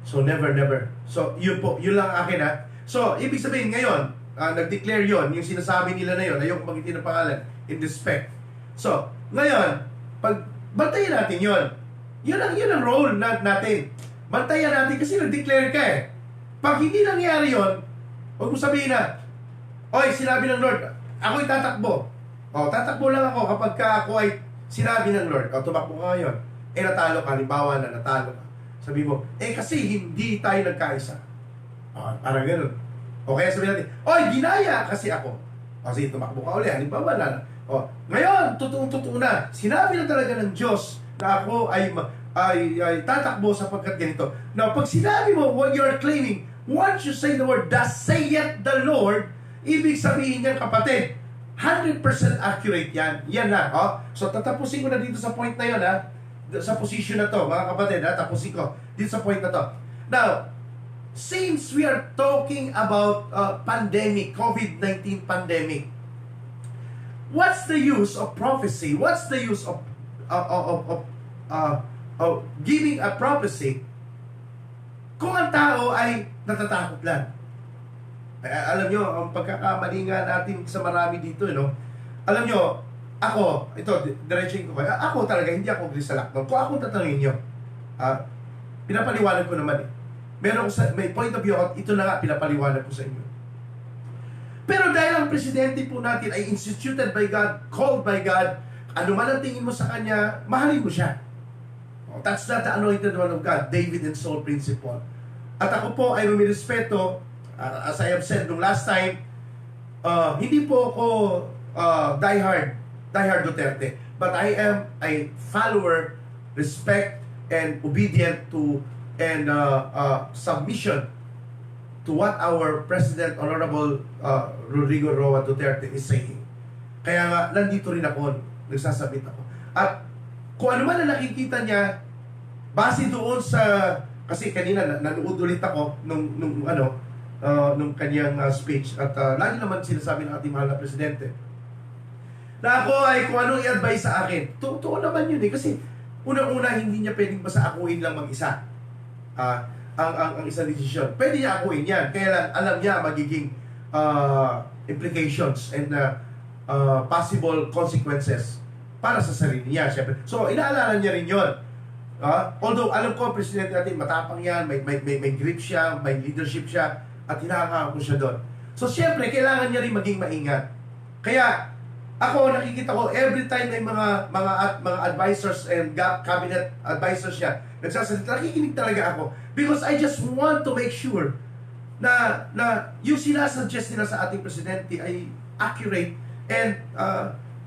So never, never. So yun po, yun lang akin ha. So, ibig sabihin ngayon, nag-declare yon, yung sinasabi nila na yun, ayoko magitin ng pangalan, in respect. So, ngayon, pag bantayan natin yon, yun ang role natin. Bantayan natin kasi nag-declare ka eh. Pag hindi nangyari yon, huwag mo sabihin na, oy, sinabi ng Lord, ako'y tatakbo. O, tatakbo lang ako kapag ako ay sinabi ng Lord. O, tumakbo ka ngayon. Natalo ka, halimbawa na natalo ka. Sabi mo, kasi hindi tayo nagkaisa. Parang ganun. O kaya sabihin natin, oy, ginaya kasi ako. O sige, tumakbo ka ulit. Halimbawa na. O, ngayon, totoong-totoo na. Sinabi na talaga ng Diyos na ako ay tatakbo sapagkat ganito. Now, pag sinabi mo what you are claiming, once you say the word, thus saith the Lord, ibig sabihin niyan, kapatid, 100% accurate yan. Yan na. O? So, tatapusin ko na dito sa point na yun, ha? Sa position na to, mga kapatid, ha? Tapusin ko dito sa point na to. Now, since we are talking about pandemic, COVID-19 pandemic, what's the use of prophecy? What's the use of giving a prophecy kung ang tao ay natatakot lang? Alam nyo, ang pagkakamali nga natin sa marami dito, no? Alam nyo, ako, ito, diretsuhin ko kayo, ako talaga, hindi ako agree sa lockdown. Kung akong tatanungin nyo, pinapaliwanag ko naman eh. May point of view, ito na nga, pinapaliwanag ko sa inyo. Pero dahil ang presidente po natin ay instituted by God, called by God, ano man ang tingin mo sa kanya, mahalin mo siya. That's not the anointed one of God, David and Saul principle. At ako po ay rumirespeto, as I have said nung last time, hindi po ako diehard Duterte. But I am a follower, respect, and obedient to, and submission to what our President, Honorable Rodrigo Roa Duterte is saying. Kaya nga, nandito rin ako, nagsasabit ako. At kung ano man na nakikita niya, base doon sa, kasi kanina nanood ulit ako nung kanyang speech, at lagi naman sinasabi ng ating mahal na Presidente na ako ay kung anong i-advise sa akin. Totoo naman yun eh, kasi unang-una hindi niya pwedeng basta akuin lang mag-isa ang isang desisyon. Pwede niya akuin yan, kaya lang alam niya magiging implications and possible consequences para sa sarili niya, syempre. So, inaalala niya rin yun. Although, alam ko, Presidente natin, matapang yan, may grip siya, may leadership siya, at hinahangaan ko siya doon. So, syempre, kailangan niya rin maging maingat. Kaya, ako, nakikita ko, every time may mga advisors and cabinet advisors siya, nagsasalita, nakikinig talaga ako. Because I just want to make sure na yung sinasuggest nila sa ating Presidente ay accurate and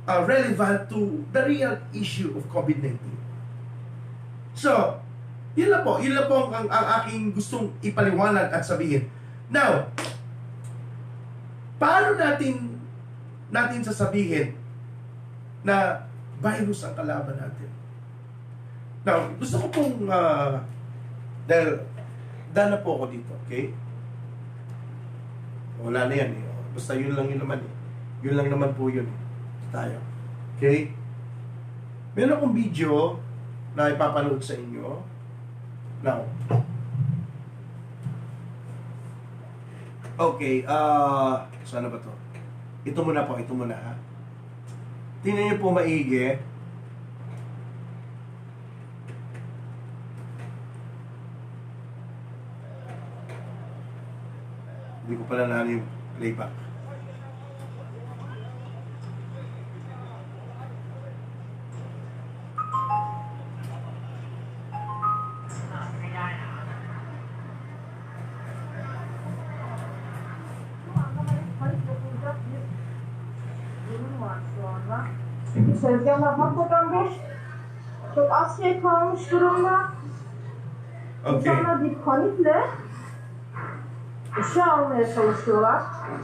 relevant to the real issue of COVID-19. So, yun lang po ang aking gustong ipaliwanag at sabihin. Now, paano natin sasabihin na virus ang kalaban natin? Now, gusto ko pong dahil dana po ako dito, okay? Wala na yan eh. Basta yun lang yun naman eh. Yun lang naman po yun eh. Tayo. Okay? Meron akong video na ipapanood sa inyo. Now. Okay, sana ba to? Ito muna po, ito muna ha. Tingnan niyo po maigi. Hindi ko pala nahan yung playback. Tezgahlar hakikaten boş. Çok az şey kalmış durumda. Okay. İnsanlar bir panikle işe almaya çalışıyorlar.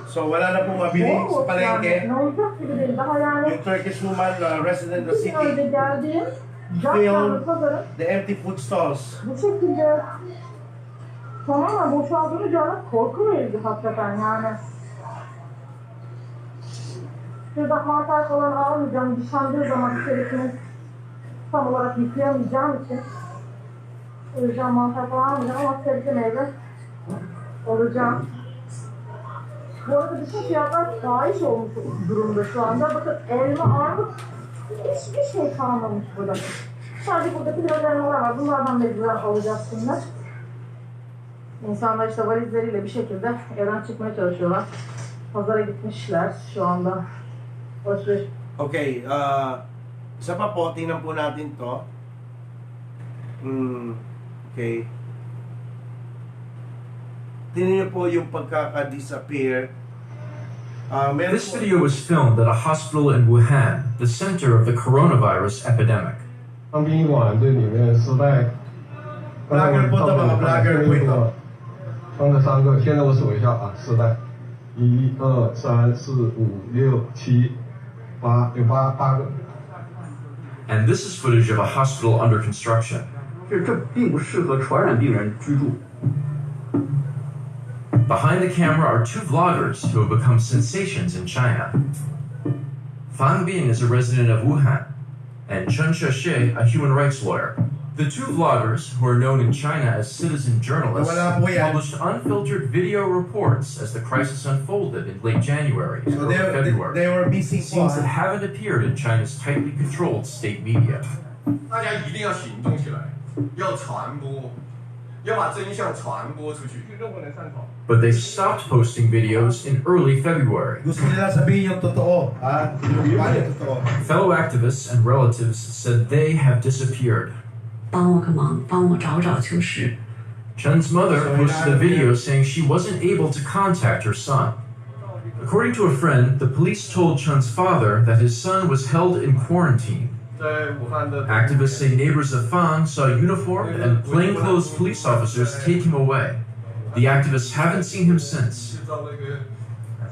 So, wala na pong mabili sa palengke. Ne olacak gibi değil. Daha yani Yung Turkish woman, resident of the bütün önce city, geldiğim Film. Canlı pazarın the empty food stalls. bu şekilde tamamen boşaldığını görmek korku verici hakikaten yani. Şurada mantar falan almayacağım. Dışandığı zaman içerisini tam olarak yıkayamayacağım için Alacağım, mantar falan alacağım ama sebze meyve alacağım. Bu arada bütün fiyatlar fahiş olmuş durumda şu anda. Bakın elma, armut hiçbir şey kalmamış burada. Sadece buradaki biraz elmalar var. Bunlardan mecburen alacağız şimdi. İnsanlar işte valizleriyle bir şekilde evden çıkmaya çalışıyorlar. Pazara gitmişler şu anda. Alışveriş. Okay, isa pa po, tingnan po natin to. Okay. Tingnan niyo po yung pagkaka-disappear. This video was filmed at a hospital in Wuhan, the center of the coronavirus epidemic. 当殡仪馆这里面是在，刚才我们照片看的这个装了3个，现在我数一下啊，4袋，1、2、3、4、5、6、7、8，有8个。 And this is footage of a hospital under construction. 这并不适合传染病人居住。 Behind the camera are 2 vloggers who have become sensations in China. Fang Bin is a resident of Wuhan, and Chen Sheshe, a human rights lawyer. The 2 vloggers, who are known in China as citizen journalists, published unfiltered video reports as the crisis unfolded in late January and So early February. they were missing Scenes that haven't appeared in China's tightly controlled state media. 大家一定要行动起来，要传播，要把真相传播出去。 But they stopped posting videos in early February. Gusto nila sabihin yung totoo, ha? Yung totoo. Fellow activists and relatives said they have disappeared. 帮我个忙，帮我找找就是。 Chen's mother posted a video saying she wasn't able to contact her son. According to a friend, the police told Chen's father that his son was held in quarantine. 在武汉的 Activists say neighbors of Fang saw uniformed and plainclothes police officers take him away. The activists haven't seen him since. 制造那个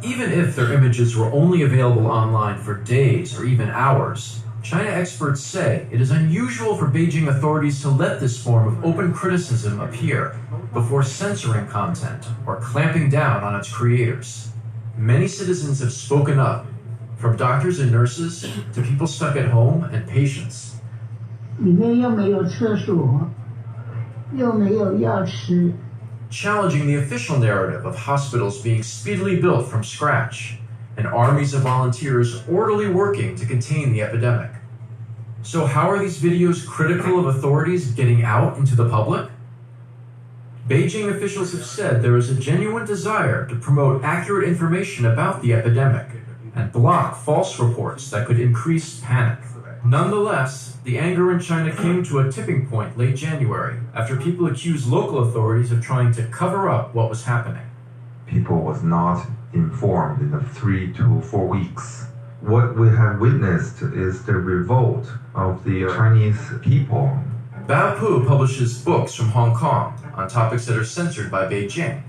Even if their images were only available online for days or even hours, China experts say it is unusual for Beijing authorities to let this form of open criticism appear before censoring content or clamping down on its creators. Many citizens have spoken up, from doctors and nurses to people stuck at home and patients. 里面又没有厕所，又没有药吃。 Challenging the official narrative of hospitals being speedily built from scratch and armies of volunteers orderly working to contain the epidemic. So how are these videos critical of authorities getting out into the public? Beijing officials have said there is a genuine desire to promote accurate information about the epidemic and block false reports that could increase panic. Nonetheless, the anger in China came to a tipping point late January after people accused local authorities of trying to cover up what was happening. People was not informed in the 3 to 4 weeks. What we have witnessed is the revolt of the Chinese people. Bao Pu publishes books from Hong Kong on topics that are censored by Beijing.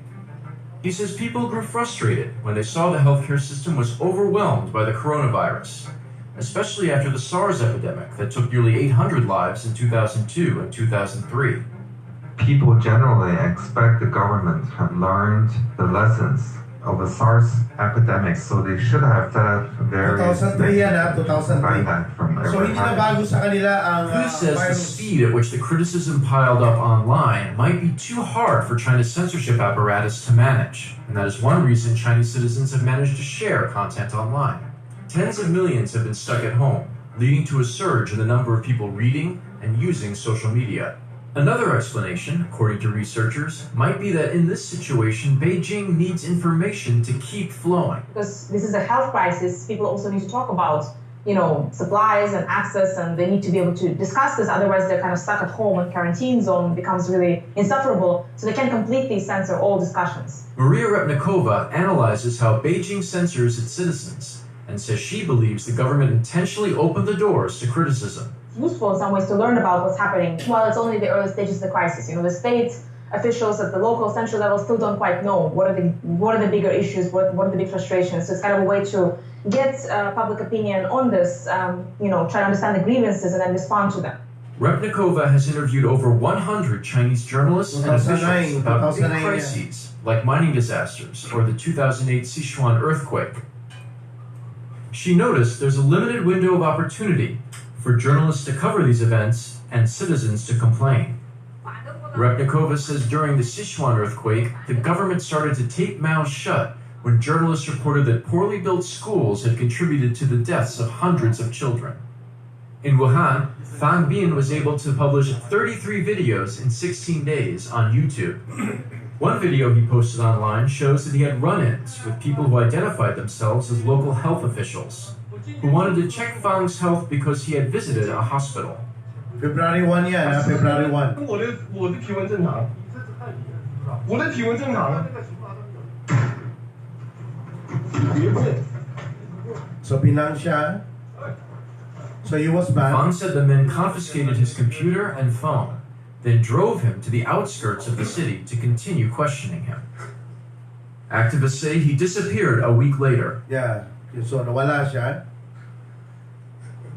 He says people grew frustrated when they saw the healthcare system was overwhelmed by the coronavirus, especially after the SARS epidemic that took nearly 800 lives in 2002 and 2003. People generally expect the government have learned the lessons of the SARS epidemic, so they should have set up various 2003 yan, ha? 2003. prevent that from So ever hindi na happening. bago sa kanila ang Hu says the virus. speed at which the criticism piled up online might be too hard for China's censorship apparatus to manage, and that is one reason Chinese citizens have managed to share content online. Tens of millions have been stuck at home, leading to a surge in the number of people reading and using social media. Another explanation, according to researchers, might be that in this situation, Beijing needs information to keep flowing. Because this is a health crisis, people also need to talk about, supplies and access, and they need to be able to discuss this. Otherwise, they're kind of stuck at home, and quarantine zone becomes really insufferable. So they can completely censor all discussions. Maria Repnikova analyzes how Beijing censors its citizens and says she believes the government intentionally opened the doors to criticism. Useful in some ways to learn about what's happening while it's only the early stages of the crisis. The state officials at the local, central level still don't quite know what are the bigger issues, what are the big frustrations. So it's kind of a way to get public opinion on this, try to understand the grievances and then respond to them. Repnikova has interviewed over 100 Chinese journalists and officials about big crises like mining disasters or the 2008 Sichuan earthquake. She noticed there's a limited window of opportunity for journalists to cover these events and citizens to complain. Repnikova says during the Sichuan earthquake, the government started to tape mouths shut when journalists reported that poorly built schools had contributed to the deaths of hundreds of children. In Wuhan, Fang Bin was able to publish 33 videos in 16 days on YouTube. One video he posted online shows that he had run-ins with people who identified themselves as local health officials, who wanted to check Fang's health because he had visited a hospital. February 1 yan, ha? February 1. 我的体温正常，我的体温正常。So pinang siya. So he was bad. Fang said the men confiscated his computer and phone, then drove him to the outskirts of the city to continue questioning him. Activists say he disappeared a week later. Yeah. So nawala siya.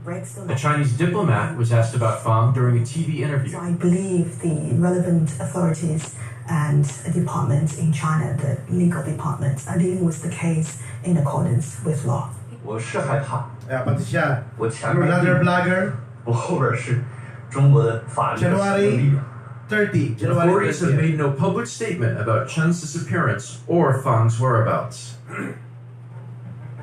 A Chinese diplomat was asked about Fang during a TV interview. So I believe the relevant authorities and departments in China, the legal departments, are dealing with the case in accordance with law. 我是害怕。 Yeah, pati siya. 我前面 Another blogger. 我后边是中国的法律的行动力量。 30. January Authorities have 30th. made no public statement about Chen's disappearance or Fang's whereabouts.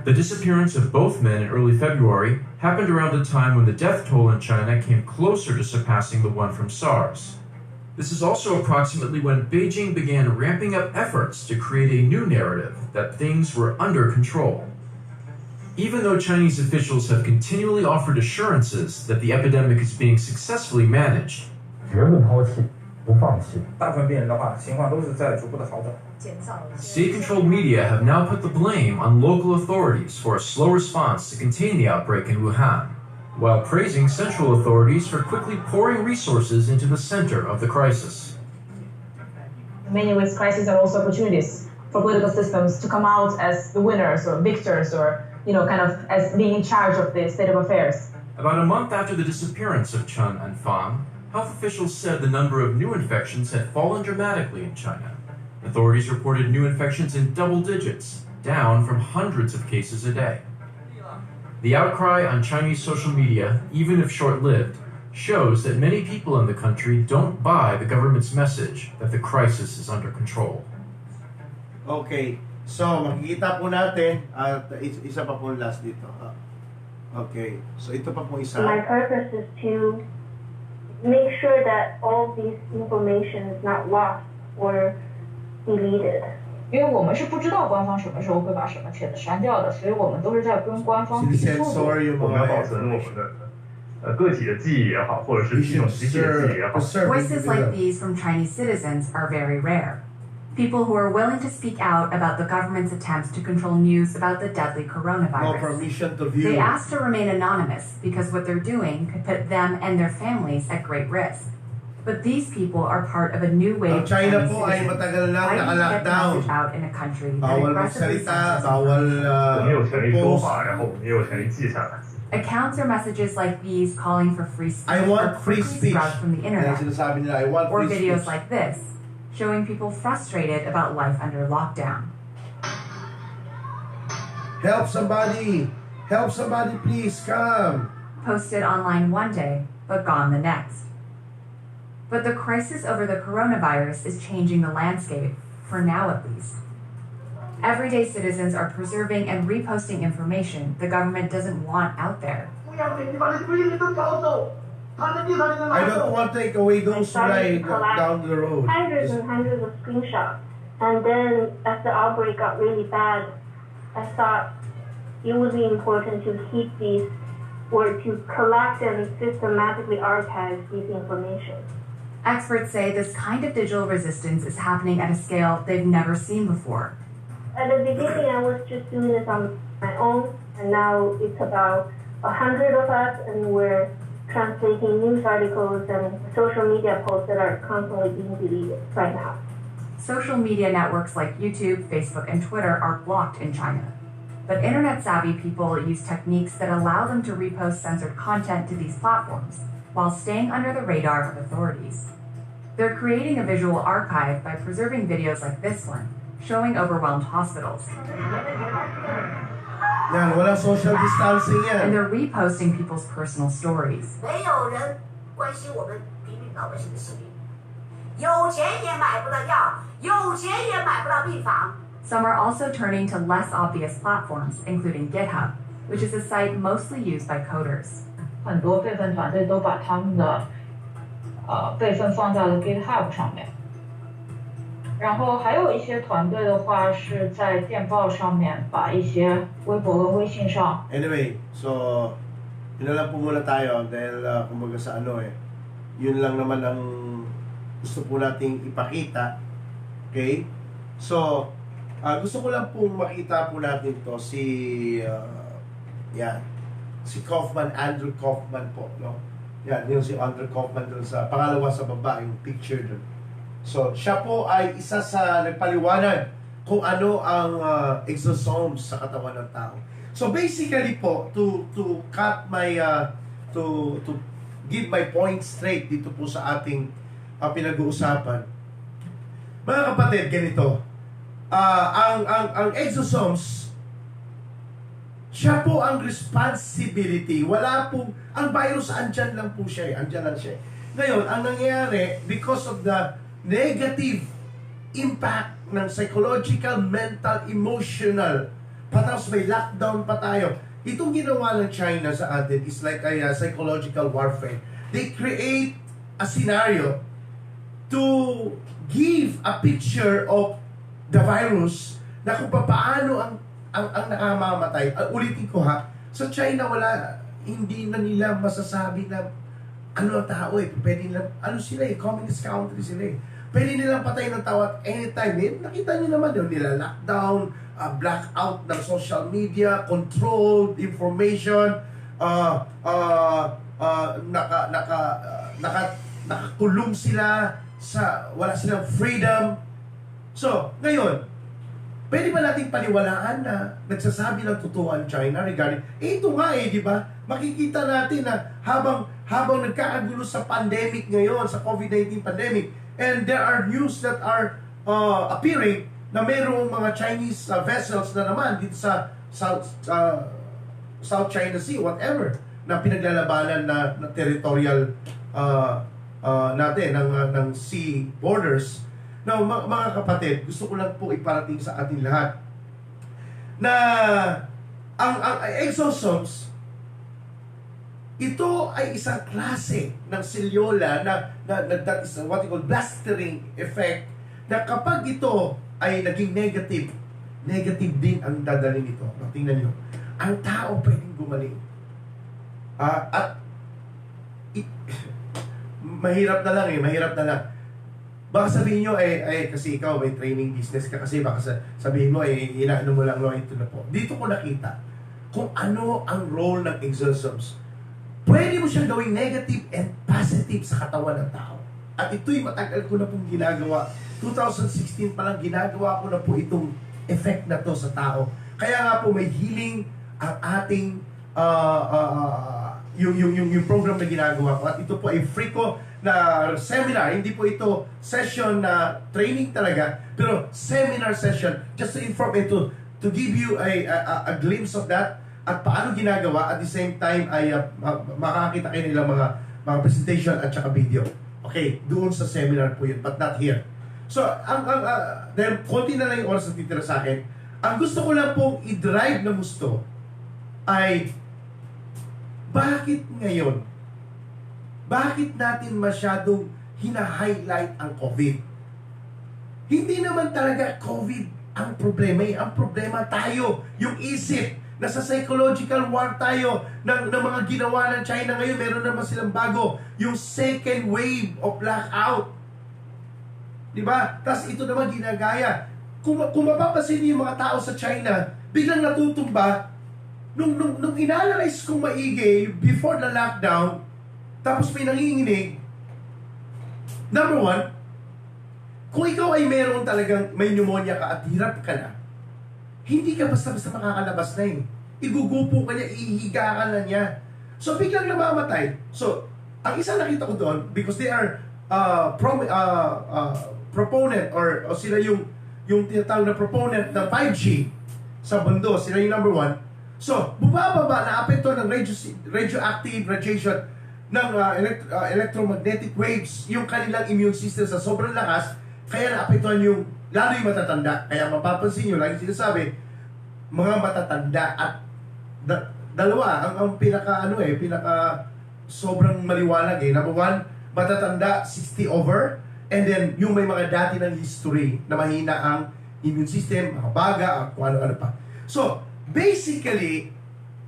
The disappearance of both men in early February happened around the time when the death toll in China came closer to surpassing the one from SARS. This is also approximately when Beijing began ramping up efforts to create a new narrative that things were under control. Even though Chinese officials have continually offered assurances that the epidemic is being successfully managed, 绝不抛弃，不放弃。 state-controlled media have now put the blame on local authorities for a slow response to contain the outbreak in Wuhan, while praising central authorities for quickly pouring resources into the center of the crisis. In many ways, crises are also opportunities for political systems to come out as the winners or victors or, kind of as being in charge of the state of affairs. About a month after the disappearance of Chen and Fang, health officials said the number of new infections had fallen dramatically in China. Authorities reported new infections in double digits, down from hundreds of cases a day. The outcry on Chinese social media, even if short-lived, shows that many people in the country don't buy the government's message that the crisis is under control. Okay. So, makikita po natin, isa pa po last dito. Okay. So, ito pa po isa. My purpose is to make sure that all this information is not lost or deleted. 因为我们是不知道官方什么时候会把什么帖子删掉的，所以我们都是在跟官方提速度。我们要保存我们的个体的记忆也好，或者是系统集体的记忆也好。 Voices like these from Chinese citizens are very rare. People who are willing to speak out about the government's attempts to control news about the deadly No coronavirus. permission to view. They ask to remain anonymous because what they're doing could put them and their families at great risk. But these people are part of a new wave Ang of China Chinese po ay citizens matagal lang fighting to get the naka-lockdown. message out in a country that Bawal aggressively magsalita, censors bawal 我们有权利说 post. 法，然后我们也有权利记下来。 Accounts or messages like these calling for free speech I want are free quickly speech. spread from the Kaya internet. sinasabi nila, I want Or free videos speech. like this, showing people frustrated about life under lockdown. Help somebody! Help somebody, please come! Posted online one day, but gone the next. But the crisis over the coronavirus is changing the landscape, for now at least. Everyday citizens are preserving and reposting information the government doesn't want out there. I don't want to take away those who lie down the road. Hundreds and hundreds of screenshots. And then as the outbreak got really bad, I thought it would be important to keep these or to collect and systematically archive these information. Experts say this kind of digital resistance is happening at a scale they've never seen before. At the beginning, I was just doing this on my own, and now it's about 100 of us, and we're translating news articles and social media posts that are constantly being deleted right now. Social media networks like YouTube, Facebook, and Twitter are blocked in China. But internet-savvy people use techniques that allow them to repost censored content to these platforms while staying under the radar of authorities. They're creating a visual archive by preserving videos like this one, showing overwhelmed hospitals. Yan, walang social distancing yan. And they're reposting people's personal stories. 有钱也买不到药，有钱也买不到病房。 Some are also turning to less obvious platforms, including GitHub, which is a site mostly used by coders. 很多备份团队都把他们的备份放在了 GitHub 上面。然后还有一些团队的话是在电报上面把一些微博跟微信上。 Anyway, so yun na lang po muna tayo dahil kumbaga sa yun lang naman ang gusto po nating ipakita. Okay? So, gusto ko lang pong makita po natin to si Kaufman, Andrew Kaufman po, no? Yan, yung si Andrew Kaufman dun sa pangalawa sa baba, yung picture dun. So, siya po ay isa sa nagpaliwanag kung ano ang exosomes sa katawan ng tao. So, basically po, to cut my, to give my point straight dito po sa ating pinag-uusapan. Mga kapatid, ganito. Ang exosomes, siya po ang responsibility. Wala po, ang virus andyan lang po siya, andyan lang siya. Ngayon, ang nangyayari, because of the negative impact ng psychological, mental, emotional, patapos may lockdown pa tayo. Itong ginawa ng China sa atin is like a psychological warfare. They create a scenario to give a picture of the virus na kung paano ang nakamamatay. Ulitin ko ha, sa China hindi na nila masasabi na ano ang tao pwede nilang, sila communist country sila pwede nilang patay ng tao at anytime nakita niyo naman yun nila, lockdown, blackout ng social media, controlled information, nakakulong sila sa, wala silang freedom. So, ngayon, pwede ba nating paniwalaan na nagsasabi ng totoo ang China regarding, ito nga di ba? Makikita natin na habang nagkakagulo sa pandemic ngayon, sa COVID-19 pandemic, and there are news that are appearing na mayroong mga Chinese vessels na naman dito sa South China Sea, whatever, na pinaglalabanan na territorial natin, ng sea borders. Now, mga kapatid, gusto ko lang po iparating sa ating lahat na ang exosomes, ito ay isang klase ng selyola na that is what you call blastering effect, na kapag ito ay naging negative din ang dadalhin nito. Tingnan nyo, ang tao pwedeng gumaling. Mahirap na lang. Baka sabihin nyo, kasi ikaw may training business ka, kasi baka sabihin mo, inaano mo lang, ito na po. Dito ko nakita kung ano ang role ng exosomes. Pwede mo siyang gawing negative and positive sa katawan ng tao. At ito'y matagal ko na pong ginagawa. 2016 pa lang ginagawa ko na po itong effect na to sa tao. Kaya nga po may healing ang ating yung program na ginagawa ko. At ito po ay free ko na seminar. Hindi po ito session na training talaga, pero seminar session just to inform and to give you a glimpse of that at paano ginagawa. At the same time ay makakita kayo nilang mga presentation at saka video. Okay, doon sa seminar po yun, but not here. So, dahil konti na lang yung oras na titira sa akin, ang gusto ko lang pong i-drive na gusto ay bakit ngayon? Bakit natin masyadong hina-highlight ang COVID? Hindi naman talaga COVID ang problema. Ang problema tayo, yung isip. Nasa psychological war tayo ng mga ginawa ng China ngayon. Meron naman silang bago, yung second wave of blackout. Diba? Tapos ito naman ginagaya. Kung mapapansin niyo yung mga tao sa China, biglang natutumba. Nung inanalyze kong maigi before the lockdown, tapos may nanginginig, number one, kung ikaw ay meron talagang may pneumonia ka at hirap ka na, hindi ka basta-basta makakalabas na Igugupo ka niya, ihiga ka na niya. So, biglang namamatay. So, ang isa nakita ko doon, because they are proponent or sila yung tinatawag na proponent ng 5G sa mundo, sila yung number one. So, bumababa na apekto ng radioactive radiation ng electromagnetic waves yung kanilang immune system sa sobrang lakas, kaya naapektuhan yung, lalo yung matatanda. Kaya mapapansin nyo, lagi sinasabi, mga matatanda at dalawa, ang pinaka sobrang maliwanag Number one, matatanda 60 over, and then yung may mga dati ng history na mahina ang immune system, mga baga, kung ano-ano pa. So, basically,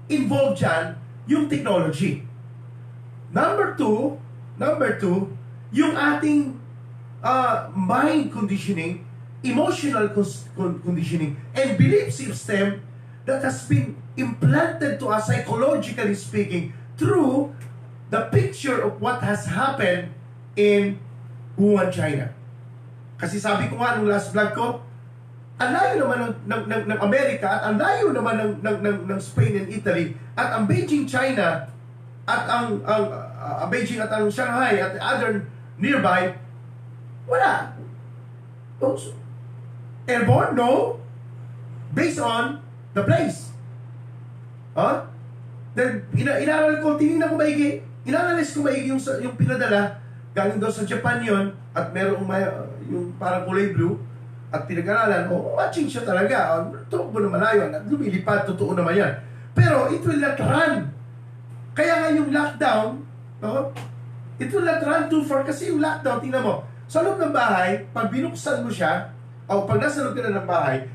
involved dyan yung technology. Number two, yung ating mind conditioning, emotional conditioning, and belief system that has been implanted to us psychologically speaking through the picture of what has happened in Wuhan, China. Kasi sabi ko nga nung last vlog ko, ang layo naman ng Amerika at ang layo naman ng Spain and Italy at ang Beijing, China at ang Beijing at ang Shanghai at other nearby, wala. Airborne? No. Based on the place. Then, inaral ko, tinignan ko maigi, inanalis ko maigi yung pinadala, galing daw sa Japan yon at merong yung parang kulay blue, at pinag-aralan, matching siya talaga. Tumakbo na malayo, at lumilipad, totoo naman yan. Pero it will not run. Kaya nga yung lockdown, it will not run too far kasi yung lockdown, tingnan mo, sa loob ng bahay, pag binuksan mo siya, o pag nasa loob ka na ng bahay,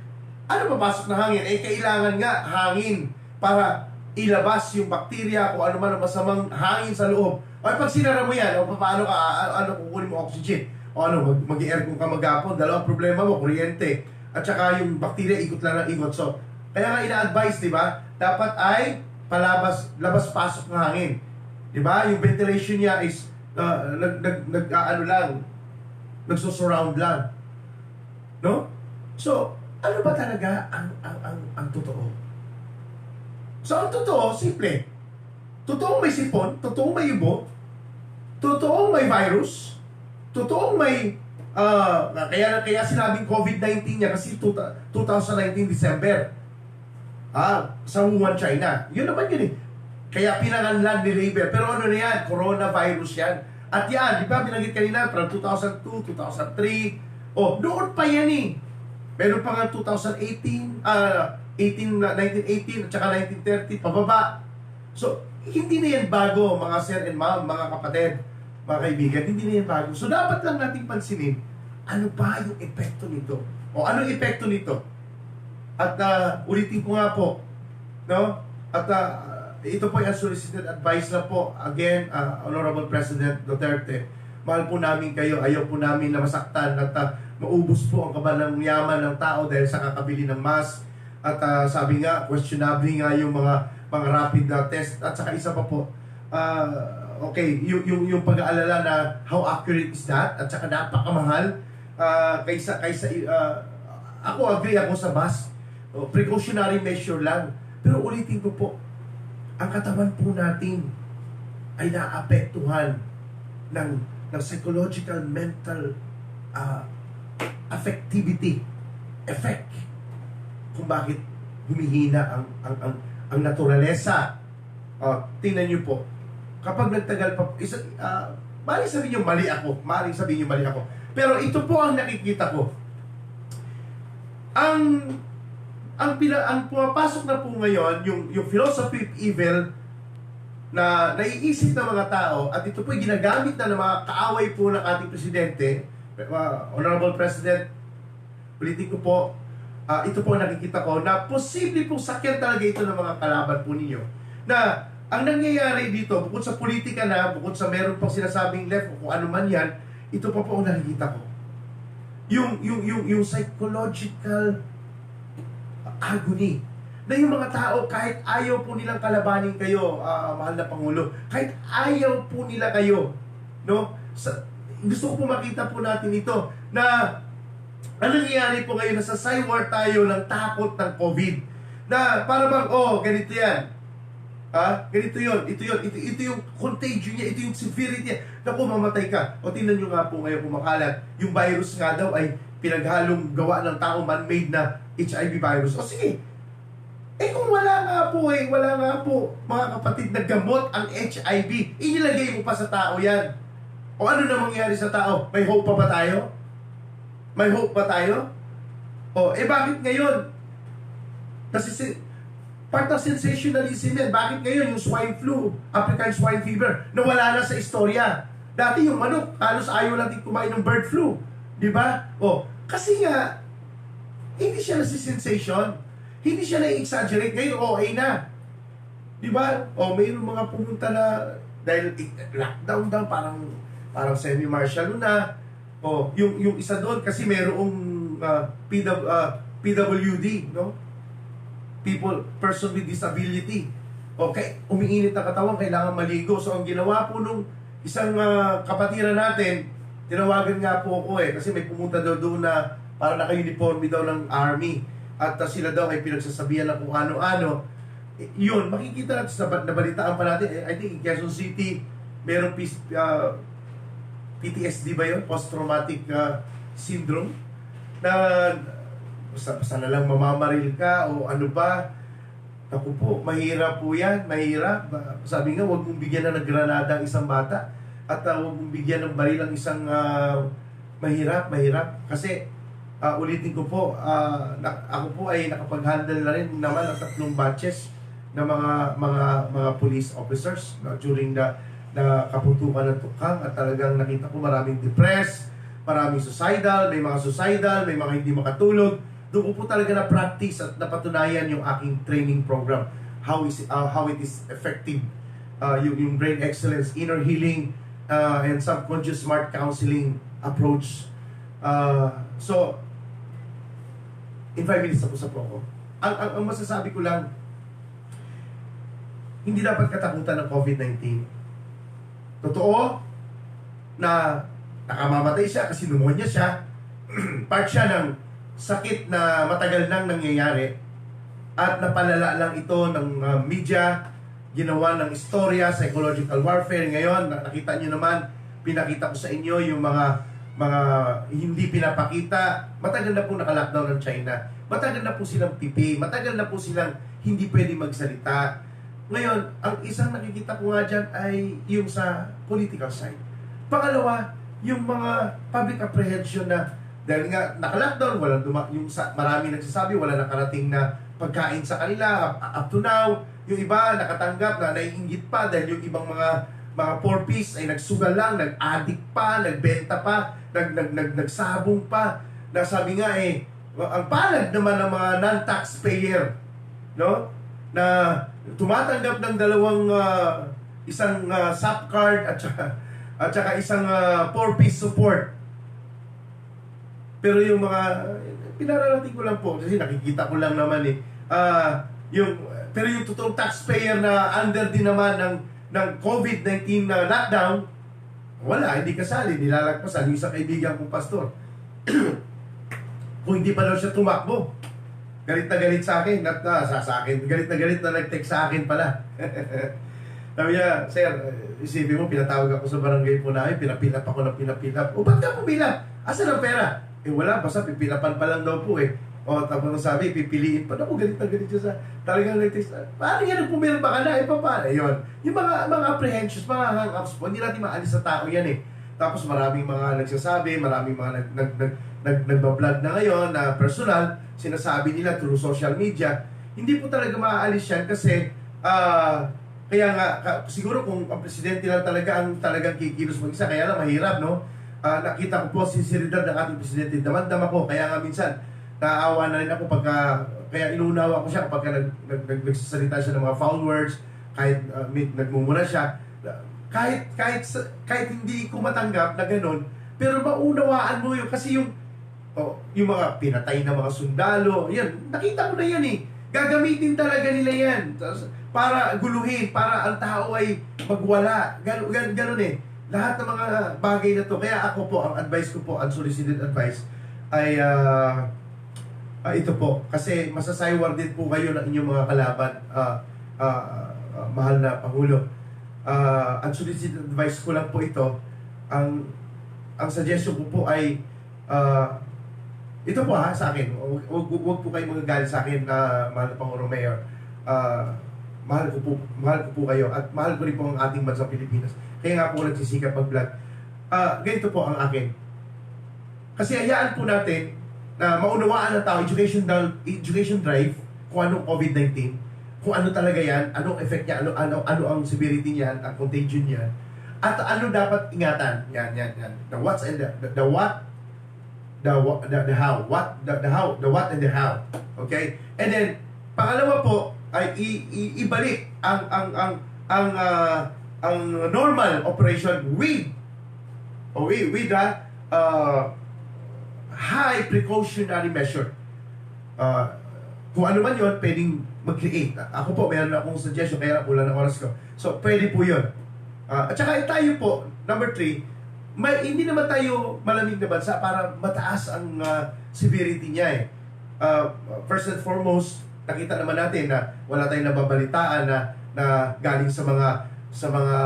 ano papasok na hangin? Kailangan nga hangin para ilabas yung bakterya o ano man ang masamang hangin sa loob. O pag sinara mo yan, paano ka, kukunin mo oxygen? O mag-aircon ka maghapon, dalawang problema mo, kuryente. At saka yung bakterya, ikot lang ng ikot. So, kaya nga ina-advise, di ba? Dapat ay labas-pasok ng hangin. Di ba? Yung ventilation niya is, nagsusurround lang. No? So, ano ba talaga ang totoo? So, ang totoo, simple. Totoong may sipon, totoong may ibo, totoong may virus, totoong may kaya sinabing COVID-19 niya kasi 2019 December sa Wuhan, China. Yun naman yun Kaya pinanganlan ni Label. Pero ano na yan? Coronavirus yan. At yan, di ba binanggit kanina from 2002, 2003. Noon pa yan Meron pa nga 2018, 1918 at saka 1930 pababa. So, hindi na yan bago mga sir and ma'am, mga kapatid, mga kaibigan, hindi na yan bago. So, dapat lang nating pansinin, ano ba yung epekto nito? O anong epekto nito? At ulitin ko nga po, no? At ito po yung unsolicited advice na po, again, Honorable President Duterte, mahal po namin kayo, ayaw po namin na masaktan at maubos po ang kabanang yaman ng tao dahil sa kakabili ng mask. At sabi nga, questionable nga yung mga rapid test. At saka isa pa po, okay, yung pag-aalala na how accurate is that? At saka napakamahal. Kaysa ako agree ako sa mask. Precautionary measure lang. Pero ulitin ko po, ang katawan po natin ay naapektuhan ng psychological, mental effect kung bakit humihina ang naturalesa. Tingnan niyo po, kapag nagtagal pa, maaaring sabihin niyo mali ako, pero ito po ang nakikita ko. Ang pumapasok na po ngayon, yung philosophy of evil na naiisip ng mga tao, at ito po ay ginagamit na ng mga kaaway po ng ating presidente, Honorable President, ulitin ko po, ito po nakikita ko na posible pong sakyan talaga ito ng mga kalaban po ninyo. Na ang nangyayari dito, bukod sa politika na, bukod sa meron pang sinasabing left o kung ano man yan, ito po ang nakikita ko. Yung psychological agony. Na yung mga tao, kahit ayaw po nilang kalabanin kayo, mahal na Pangulo, kahit ayaw po nila kayo, no? Gusto ko po makita po natin ito, na ano nangyayari po ngayon, nasa cywar tayo ng takot ng COVID. Na para bang, ganito yan. Ganito yun, ito yung contagion niya, ito yung severity niya. Naku, mamatay ka. O tingnan nyo nga po ngayon kumakalat. Yung virus nga daw ay pinaghalong gawa ng tao man-made na HIV virus. O sige, Kung wala nga po, mga kapatid, na gamot ang HIV, inilagay mo pa sa tao yan. O ano na mangyari sa tao? May hope pa ba tayo? May hope pa tayo? O, bakit ngayon? Kasi part of sensationalism yan. Bakit ngayon yung swine flu, African swine fever, nawala na sa istorya? Dati yung manok, halos ayaw natin kumain ng bird flu. Di ba? O, kasi nga, hindi siya nasi-sensation. Hindi siya na-exaggerate. Ngayon, okay na. Di ba? O, mayroong mga pumunta na, dahil lockdown daw, parang semi-martial na. O, yung isa doon, kasi mayroong PWD, no? Person with disability. Okay, umiinit na katawan, kailangan maligo. So, ang ginawa po nung isang kapatiran natin, tinawagan nga po ako kasi may pumunta daw doon na para naka-uniforme daw ng army. At sila daw ay pinagsasabihan na kung ano-ano. Yun, makikita natin sa nabalitaan pa natin. I think in Quezon City, mayroong PTSD ba yun? Post-traumatic syndrome. Na basta na lang mamamaril ka o ano ba. Naku po, mahirap po yan. Mahirap. Sabi nga, huwag mong bigyan na ng granada ang isang bata. At huwag mong bigyan ng baril ang isang mahirap. Kasi ulitin ko po, ako po ay nakapag-handle na rin naman ng 3 batches ng mga police officers during the kaputukan ng tukhang, at talagang nakita ko maraming depressed, maraming suicidal, may mga hindi makatulog. Doon ko po talaga na-practice at napatunayan yung aking training program, how it is effective, yung brain excellence, inner healing, and subconscious smart counseling approach. So, in 5 minutes tapos na po ako. Ang masasabi ko lang, hindi dapat katakutan ng COVID-19. Totoo na nakamamatay siya kasi pneumonia siya. Part siya ng sakit na matagal nang nangyayari at napalala lang ito ng media, ginawa ng istorya, psychological warfare. Ngayon, nakita nyo naman, pinakita ko sa inyo yung mga hindi pinapakita. Matagal na po naka-lockdown ng China. Matagal na po silang pipi. Matagal na po silang hindi pwede magsalita. Ngayon, ang isang nakikita ko nga dyan ay yung sa political side. Pangalawa, yung mga public apprehension na dahil nga naka-lockdown, marami nagsasabi, wala nakarating na pagkain sa kanila up to now. Yung iba nakatanggap na naiinggit pa dahil yung ibang mga 4-piece ay nagsugal lang, nag-addict pa, nagbenta pa, nagsabong pa. Nasabi nga ang palad naman ng mga non-taxpayer, no? Na tumatanggap ng isang SAP card at saka isang 4-piece support. Pero yung mga pinararating ko lang po kasi nakikita ko lang naman pero yung totoong taxpayer na under din naman ng COVID-19 na lockdown, wala, hindi kasali, nilalagpasan. Yung isang kaibigan kong pastor, kung hindi pa daw siya tumakbo, galit na galit sa akin, galit na nag-text sa akin pala. Sabi niya, sir, isipin mo, pinatawag ako sa barangay po namin, pinapilap ako ng pinapilap. O, ba't ka pumilap? Asan ang pera? Wala, basta pipilapan pa lang daw po O, tapos sabi, pipiliin pa. Ako, galit na galit siya sa talagang nag-text. Paano yan, pumirma ka na? Paano? Yun. Yung mga apprehensions, mga hang-ups po, hindi natin maalis sa tao yan Tapos maraming mga nagsasabi, maraming mga nagbablog na ngayon na personal, sinasabi nila through social media. Hindi po talaga maaalis yan kasi kaya nga, siguro kung ang presidente lang talaga ang talagang kikilos mag-isa, kaya lang mahirap, no? Nakita ko po sinseridad ng ating presidente. Damang-dama ko, kaya nga minsan, naawa na rin ako kaya inuunawa ko siya kapag nagsasalita siya ng mga foul words, kahit nagmumura siya. Kahit hindi ko matanggap na ganun, pero maunawaan mo yun kasi yung mga pinatay na mga sundalo, yan, nakita ko na yan Gagamitin talaga nila yan para guluhin, para ang tao ay magwala. Ganun Lahat ng mga bagay na to. Kaya ako po, ang advice ko po, unsolicited advice, ay ito po. Kasi masasaywar din po kayo ng inyong mga kalaban, mahal na Pangulo. Unsolicited advice ko lang po ito. Ang suggestion ko po ay Ito po sa akin, huwag po kayo magagalit sa akin na mahal na Pangulong Mayor. Mahal ko po kayo at mahal ko rin po ang ating bansang Pilipinas. Kaya nga po nagsisikap mag-vlog. Ganito po ang akin. Kasi hayaan po natin na maunawaan ng tao, education drive, kung anong COVID-19, kung ano talaga yan, anong effect niya, ano ang severity niyan, ang contagion niya, at ano dapat ingatan. Yan. The what's and the what, the how. The how, the what and the how. Okay? And then, pangalawa po, ay ibalik ang normal operation with the high precautionary measure. Kung ano man yun, pwedeng mag-create. Ako po, mayroon akong suggestion, kaya kulang ng oras ko. So, pwede po yun. At saka tayo po, number 3, hindi naman tayo malamig na bansa para mataas ang severity niya eh. First and foremost, nakita naman natin na wala tayong nababalitaan na galing sa mga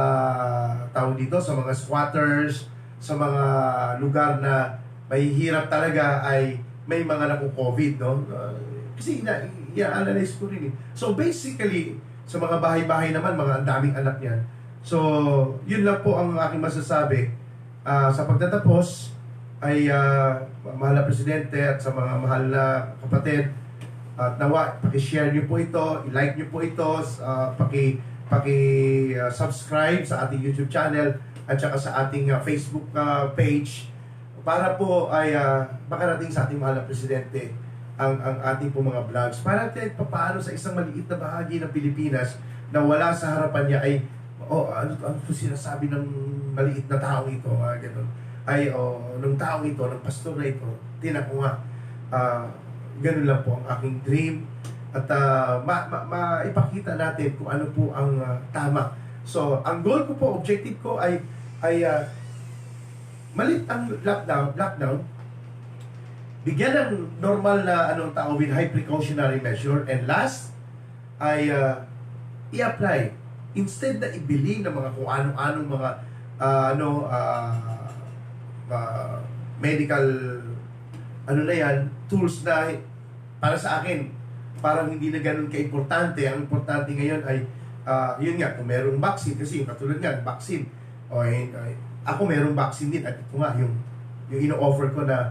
tao dito, sa mga squatters, sa mga lugar na mahihirap talaga ay may mga naku-COVID, no? Kasi i-analyze ko rin eh. So basically, sa mga bahay-bahay naman, mga daming anak niyan. So, yun lang po ang aking masasabi. Sa pagtatapos ay mahal na Presidente at sa mga mahal na kapatid, at nawa, paki-share niyo po ito, i-like niyo po ito, paki-subscribe sa ating YouTube channel at saka sa ating Facebook page para po ay makarating sa ating mahal na Presidente ang ating po mga vlogs. Para paano sa isang maliit na bahagi ng Pilipinas na wala sa harapan niya ay ano po sinasabi ng maliit na taong ito, ganun. Ng taong ito, ng pastor na ito, tinan ko nga, ganun lang po ang aking dream at maipakita natin kung ano po ang tama. So, ang goal ko po, objective ko ay malit ang lockdown, bigyan ng normal na tao with high precautionary measure, and last ay i-apply instead na ibili ng mga kung ano-anong mga medical na yan, tools na para sa akin parang hindi na ganun ka-importante. Ang importante ngayon ay yun nga, kung merong vaccine, kasi katulad nga, vaccine ako merong vaccine din at ito nga yung ino-offer ko na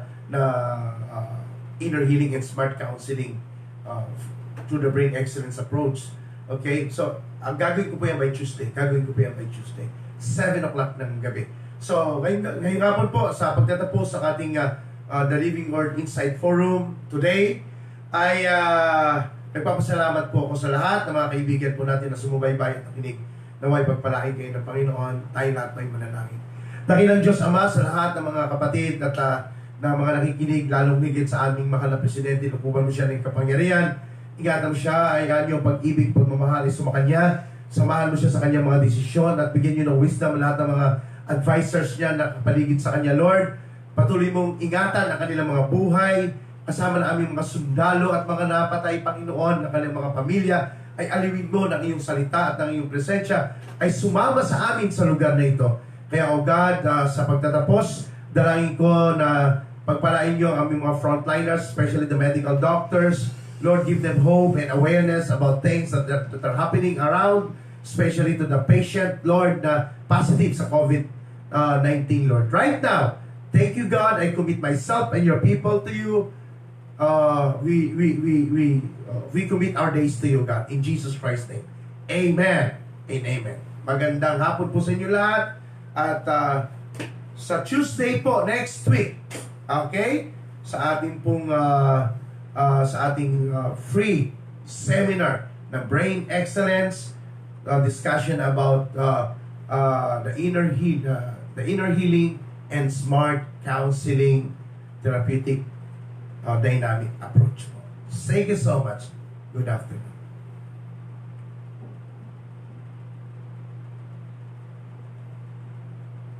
inner healing and smart counseling through the brain excellence approach. Okay? So, ang gagawin ko po yan by Tuesday. 7 o'clock ng gabi. So, ngayong hapon po, sa pagtatapos sa ating The Living Word Inside Forum today, ay nagpapasalamat po ako sa lahat ng mga kaibigan po natin na sumubaybay at nakinig. Naway pagpalain kayo ng Panginoon, tayo lahat may manalangin. Dakilang Diyos Ama sa lahat ng mga kapatid at na mga nakikinig, lalong higit sa aming mahal na Presidente, lukuban mo siya ng kapangyarihan, ingatan mo siya, ay kanyang pag-ibig, pagmamahal, sumakanya, samahan mo siya sa kanyang mga desisyon at bigyan niyo ng wisdom lahat ng mga advisors niya na kapaligid sa kanya, Lord. Patuloy mong ingatan ang kanilang mga buhay, kasama na aming mga sundalo at mga napatay, Panginoon, ng kanilang mga pamilya, ay aliwin mo ng iyong salita at ng iyong presensya, ay sumama sa amin sa lugar na ito. Kaya, O God, sa pagtatapos, dalangin ko na pagpalain niyo ang aming mga frontliners, especially the medical doctors. Lord, give them hope and awareness about things that are happening around, especially to the patient, Lord, na positive sa COVID-19, Lord. Right now, thank you, God. I commit myself and your people to you. We commit our days to you, God. In Jesus Christ's name. Amen and amen. Magandang hapon po sa inyo lahat. At sa Tuesday po, next week, okay? Sa ating pong free seminar na Brain Excellence, discussion about the inner healing and smart counseling therapeutic dynamic approach. Thank you so much. Good afternoon.